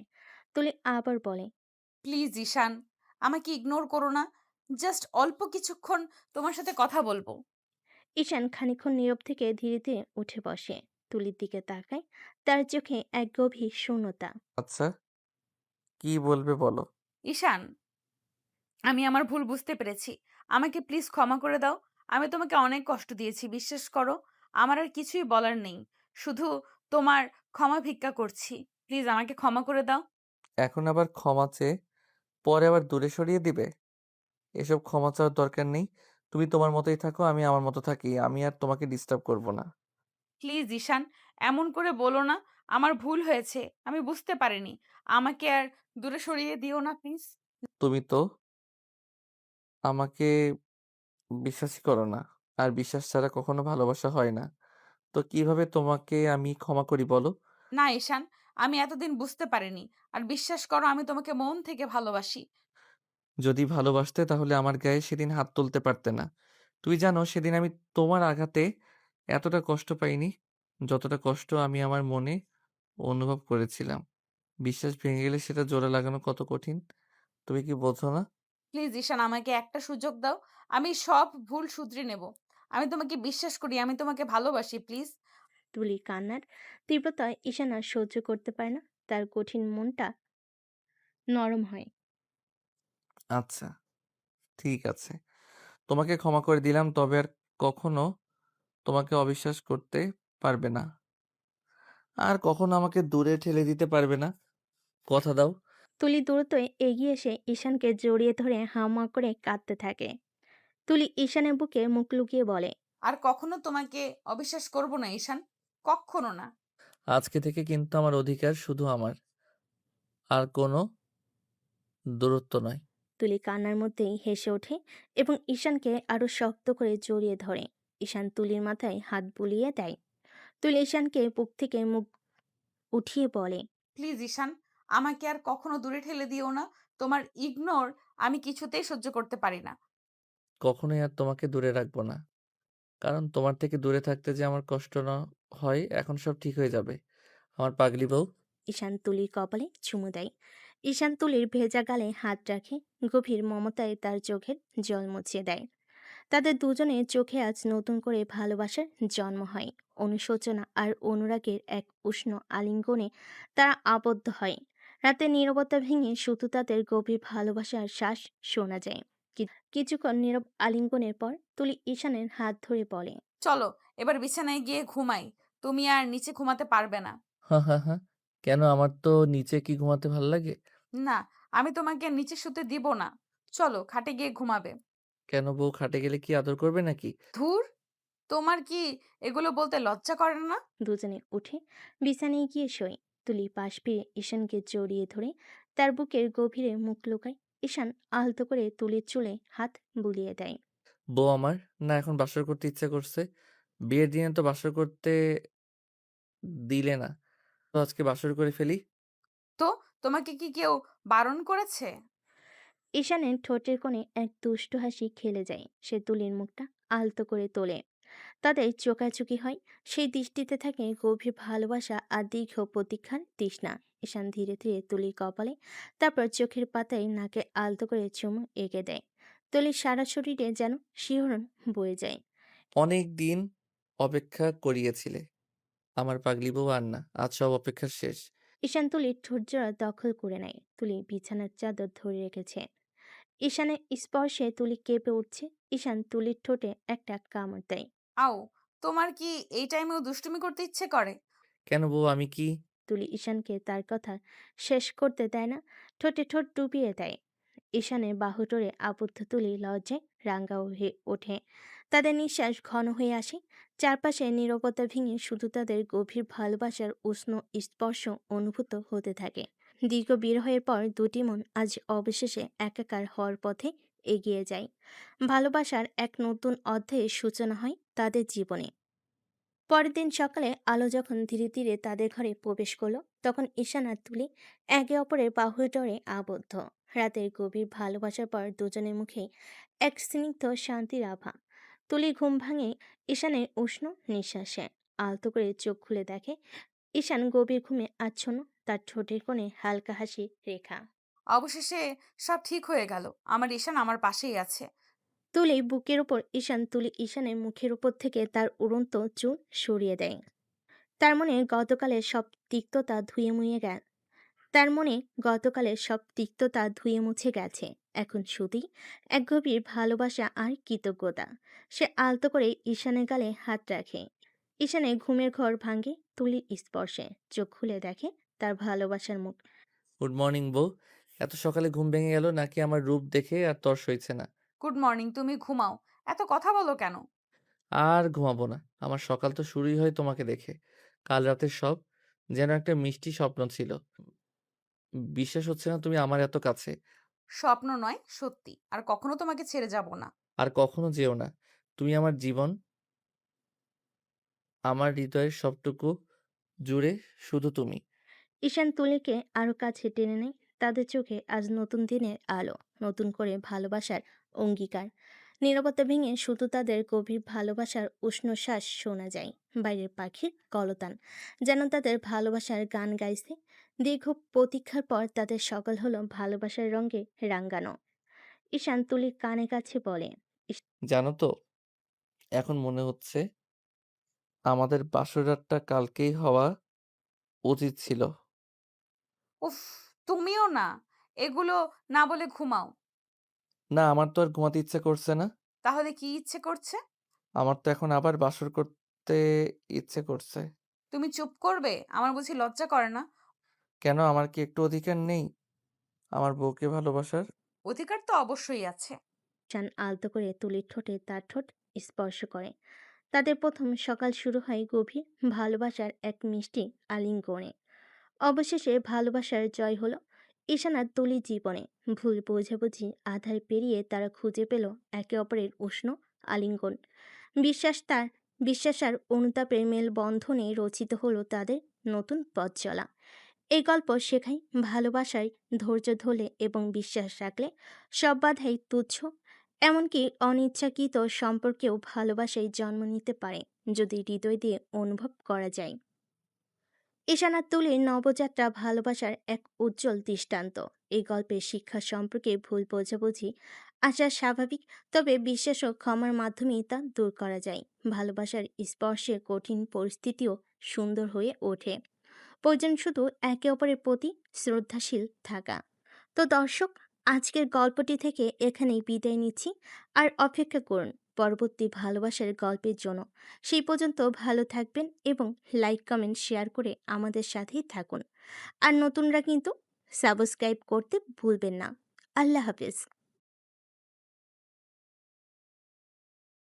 Speaker 3: তুলি আবার বলে।
Speaker 2: প্লিজ ঈশান, আমাকে ইগনোর করো না। জাস্ট অল্প কিছুক্ষণ তোমার সাথে কথা বলবো।
Speaker 3: ঈশান খানিকক্ষণ নীরব থেকে ধীরে ধীরে উঠে বসে। তুলির দিকে তাকায়, তার চোখে এক গভীর শূন্যতা।
Speaker 1: আচ্ছা, কি বলবে বলো?
Speaker 2: ঈশান, আমি আমার ভুল বুঝতে পেরেছি। আমাকে প্লিজ ক্ষমা করে দাও। আমি তোমাকে অনেক কষ্ট দিয়েছি, বিশ্বাস করো। আমার আর কিছুই বলার নেই। শুধু তোমার ক্ষমা ভিক্ষা করছি। প্লিজ আমাকে ক্ষমা করে দাও।
Speaker 1: এখন আবার ক্ষমা চেয়ে পরে আবার দূরে সরিয়ে দিবে? এসব ক্ষমা চাওয়ার দরকার নেই। তুমি তোমার মতোই থাকো, আমি আমার মতো থাকি। আমি আর তোমাকে ডিস্টার্ব করব না।
Speaker 2: প্লিজ ঈশান, এমন করে বলো না। আমার ভুল হয়েছে, আমি বুঝতে পারিনি। আমাকে আর দূরে সরিয়ে দিও না প্লিজ।
Speaker 1: তুমি তো আমাকে বিশ্বাসই করো না। আর বিশ্বাস ছাড়া কখনো ভালোবাসা হয় না। তো কিভাবে তোমাকে আমি ক্ষমা করি বলো?
Speaker 2: না ঈশান, আমি এতদিন বুঝতে পারিনি। আর বিশ্বাস করো, আমি তোমাকে মন থেকে ভালোবাসি।
Speaker 1: যদি ভালোবাসতে তাহলে আমার গায়ে সেদিন হাত তুলতে পারতে না। তুই জানো সেদিন আমি তোমার আঘাতে এতটা কষ্ট পাইনি, যতটা কষ্ট আমি আমার মনে অনুভব করেছিলাম। বিশ্বাস ভেঙে গেলে সেটা জোড়া লাগানো কত কঠিন, তুমি কি বোঝো না?
Speaker 2: প্লিজ ঈশান, আমাকে একটা সুযোগ দাও। আমি সব ভুল শুধরে নেব। আমি তোমাকে বিশ্বাস করি, আমি তোমাকে ভালোবাসি, প্লিজ।
Speaker 3: তুলি কান্নার তীব্রতায় ঈশান আর সহ্য করতে পারে না। তার কঠিন মনটা নরম হয়।
Speaker 1: আচ্ছা, ঠিক আছে। তোমাকে ক্ষমা করে দিলাম, তবে আর কখনো তোমাকে অবিশ্বাস করতে পারবে না। আর কখনো আমাকে দূরে ঠেলে দিতে পারবে না। কথা দাও।
Speaker 3: তুলি দ্রুত এগিয়ে এসে ঈশানকে জড়িয়ে ধরে হাউমাউ করে কাঁদতে থাকে। তুলি ঈশানের বুকে মুখ লুকিয়ে বলে।
Speaker 2: আর কখনো তোমাকে অবিশ্বাস করব না ঈশান, কখনো না।
Speaker 1: আজকে থেকে কিন্তু আমার অধিকার শুধু আমার, আর কোনো দূরত্ব নয়।
Speaker 3: তুলি কান্নার মধ্যেই হেসে ওঠে এবং ঈশানকে আরো শক্ত করে জড়িয়ে ধরে। ঈশান তুলির মাথায় হাত বুলিয়ে দেয়। তুলি ঈশানকে বুক থেকে মুখ উঠিয়ে বলে।
Speaker 2: প্লিজ ঈশান, আমাকে আর কখনো দূরে ঠেলে দিও না। তোমার ইগনোর আমি কিছুতেই সহ্য করতে পারি না।
Speaker 1: কখনোই আর তোমাকে দূরে রাখবো না। কারণ তোমার থেকে দূরে থাকতে যে আমার কষ্ট না হয়, এখন সব ঠিক হয়ে যাবে। আমার পাগলি বউ।
Speaker 3: ঈশান তুলির কপালে চুমু দেয়। ঈশান তুলির ভেজা গালে হাত রাখে, গভীর মমতায় তার চোখের জল মুছিয়ে দেয়। তাদের দুজনের চোখে আজ নতুন করে ভালোবাসার জন্ম হয়। অনুশোচনা আর অনুরাগের এক উষ্ণ আলিঙ্গনে তারা আবদ্ধ হয়। রাতে নীরবতা ভেঙে শুধু তাদের গভীর ভালোবাসার শ্বাস শোনা যায়। কিছুক্ষণ নীরব আলিঙ্গনের পর তুলি ঈশানের হাত ধরে বলে।
Speaker 2: চলো, এবার বিছানায় গিয়ে ঘুমাই। তুমি আর নিচে ঘুমাতে পারবে না।
Speaker 1: হা হা হা। কেন, আমার তো নিচে কি ঘুমাতে ভাল লাগে?
Speaker 2: না, আমি তোমাকে আর নিচে শুতে দিব না। চলো, খাটে গিয়ে ঘুমাবে।
Speaker 1: কেন, বউ খাটে গেলে কি আদর করবে নাকি?
Speaker 2: ধুর, তোমার কি এগুলো বলতে লজ্জা করে না?
Speaker 3: দুজনে উঠে বিছানায় গিয়ে শোয়। তুলি পাশ ফিরে ঈশানকে জড়িয়ে ধরে তার বুকের গভীরে মুখ লুকায়। ঈশান আলতো করে তুলির চুলে হাত বুলিয়ে দেয়।
Speaker 1: বউ আমার, না এখন বাসর করতে ইচ্ছা করছে। বিয়ের দিনে তো বাসর করতে দিলে না। তো আজকে বাসর করে ফেলি।
Speaker 2: তো তোমাকে কি কেউ বারণ করেছে?
Speaker 3: ঈশানের ঠোঁটের কোণে এক দুষ্টু হাসি খেলে যায়। সে তুলির মুখটা আলতো করে তোলে। তাদের চোকাচুকি হয়। সেই দৃষ্টিতে থাকে গভীর ভালোবাসা আর দীর্ঘ প্রতীক্ষার তৃষ্ণা। ঈশান ধীরে ধীরে তুলির কপালে, তারপর চোখের পাতায় নাকে আলতো করে চুমু এঁকে দেয়। তুলির সারা শরীরে যেন শিহরণ বয়ে যায়।
Speaker 1: অনেক দিন অপেক্ষা করিয়েছিলে আমার পাগলি বউ, আর না, আজ সব অপেক্ষা শেষ।
Speaker 3: ঈশান তুলির ঠোঁটজোড়া দখল করে নেয়। তুলি বিছানার চাদর ধরে রেখেছে। ঈশানের স্পর্শে তুলি কেঁপে উঠছে। ঈশান তুলির ঠোঁটে একটা কামড় দেয়।
Speaker 2: আও, তোমার কি এই টাইমেও দুষ্টুমি করতে ইচ্ছে করে?
Speaker 1: কেন বউ, আমি কি?
Speaker 3: তুলি ঈশানকে তার কথা শেষ করতে দেয় না, ঠোঁটে ঠোঁট ডুবিয়ে দেয়। ঈশানের বাহুডোরে আবদ্ধ তুলি লজ্জায় রাঙ্গা হয়ে ওঠে। তাদের নিঃশ্বাস ঘন হয়ে আসে। চারপাশে নীরবতা ভেঙে শুধু তাদের গভীর ভালোবাসার উষ্ণ স্পর্শ অনুভূত হতে থাকে। দীর্ঘ বিরহের পর দুটি মন আজ অবশেষে একাকার হওয়ার পথে এগিয়ে যায়। ভালোবাসার এক নতুন অধ্যায়ের সূচনা হয় তাদের জীবনে। পরের দিন সকালে আলো যখন ধীরে ধীরে তাদের ঘরে প্রবেশ করলো, তখন ঈশান আর তুলি একে অপরের বাহুর ডোরে আবদ্ধ। রাতের গভীর ভালোবাসার পর দুজনের মুখে এক স্নিগ্ধ শান্তির আভা। তুলি ঘুম ভাঙে ঈশানের উষ্ণ নিঃশ্বাসে। আলতো করে চোখ খুলে দেখে ঈশান গভীর ঘুমে আচ্ছন্ন। তার ঠোঁটের কোণে হালকা হাসি রেখা।
Speaker 2: অবশেষে সব ঠিক হয়ে গেল। আমার ঈশান আমার পাশেই আছে।
Speaker 3: তুলি বুকের উপর তুলি ঈশানের মুখের উপর থেকে তার উড়ন্ত চুল সরিয়ে দেয়। তার মনে গতকালের সব তিক্ততা ধুয়ে মুয়ে গে তার মনে গতকালের সব তিক্ততা ধুয়ে মুছে গেছে। এখন শুধুই এক গভীর ভালোবাসা আর কৃতজ্ঞতা। সে আলতো করে ঈশানের গালে হাত রাখে। ঈশানের ঘুমের ঘর ভাঙে তুলির স্পর্শে। চোখ খুলে দেখে তার ভালোবাসার মুখ।
Speaker 1: গুড মর্নিং বউ। এত সকালে ঘুম ভেঙে গেল নাকি আমার রূপ দেখে আর তর সইছে না?
Speaker 2: গুড মর্নিং, তুমি ঘুমাও। এত কথা বলো কেন?
Speaker 1: আর ঘুমাবো না। আমার সকাল তো শুরুই হয় তোমাকে দেখে। কাল রাতের সব যেন একটা মিষ্টি স্বপ্ন ছিল। বিশ্বাস হচ্ছে না তুমি আমার এত কাছে।
Speaker 2: স্বপ্ন নয়, সত্যি। আর কখনো তোমাকে ছেড়ে যাব না।
Speaker 1: আর কখনো যেও না। তুমি আমার জীবন, আমার হৃদয়ের সবটুকু জুড়ে শুধু তুমি।
Speaker 3: ঈশান তুলিকে আরো কাছে টেনে নেয়। তাদের চোখে আজ নতুন দিনের আলো, নতুন করে ভালোবাসার অঙ্গীকার। নীরবতা ভেঙে শুধু তাদের গভীর ভালোবাসার উষ্ণ শ্বাস শোনা যায়। বাইরের পাখির কলতান যেন তাদের ভালোবাসার গান গাইছে। দীর্ঘ প্রতীক্ষার পর তাদের সকাল হলো ভালোবাসার রঙে রাঙ্গানো। ঈশান তুলির কানে কাছে বলে,
Speaker 1: জানো তো, এখন মনে হচ্ছে আমাদের বাসর রাতটা কালকেই হওয়া উচিত ছিল।
Speaker 2: উফ, তুমিও না। এগুলো না বলে ঘুমাও।
Speaker 1: না, আমার তো আর ঘুমাতে ইচ্ছে করছে না।
Speaker 2: তাহলে কি ইচ্ছে করছে?
Speaker 1: আমার তো এখন আবার বাসর করতে ইচ্ছে করছে।
Speaker 2: তুমি চুপ করবে? আমার বুঝি লজ্জা করে না?
Speaker 1: কেন, আমার কি একটু অধিকার নেই আমার বউকে ভালোবাসার?
Speaker 2: অধিকার তো অবশ্যই আছে।
Speaker 3: ঈশান আলতো করে তুলির ঠোঁটে তার ঠোঁট স্পর্শ করে। তাদের প্রথম সকাল শুরু হয় গভীর ভালোবাসার এক মিষ্টি আলিঙ্গনে। অবশেষে ভালোবাসার জয় হলো ঈশান আর তুলির জীবনে। ভুল বোঝাবুঝি আধার পেরিয়ে তারা খুঁজে পেল একে অপরের উষ্ণ আলিঙ্গন। বিশ্বাস আর অনুতাপের মেলবন্ধনে রচিত হলো তাদের নতুন পথ চলা। এই গল্প শেখায় ভালোবাসায় ধৈর্য ধরলে এবং বিশ্বাস রাখলে সব বাধাই তুচ্ছ। এমনকি অনিচ্ছাকৃত সম্পর্কেও ভালোবাসায় জন্ম নিতে পারে যদি হৃদয় দিয়ে অনুভব করা যায়। ঈশান আর তুলির নবযাত্রা ভালোবাসার এক উজ্জ্বল দৃষ্টান্ত। এই গল্পের শিক্ষা সম্পর্কে ভুল বোঝাবুঝি আসা স্বাভাবিক, তবে বিশ্বাস ও ক্ষমার মাধ্যমেই তা দূর করা যায়। ভালোবাসার স্পর্শে কঠিন পরিস্থিতিও সুন্দর হয়ে ওঠে। প্রয়োজন শুধু একে অপরের প্রতি শ্রদ্ধাশীল থাকা। তো দর্শক, আজকের গল্পটি থেকে এখানেই বিদায় নিচ্ছি। আর অপেক্ষা করুন পরবর্তী ভালোবাসার গল্পের জন্য। সেই পর্যন্ত ভালো থাকবেন এবং লাইক কমেন্ট শেয়ার করে আমাদের সাথেই থাকুন। আর নতুনরা কিন্তু সাবস্ক্রাইব করতে ভুলবেন না। আল্লাহ হাফেজ।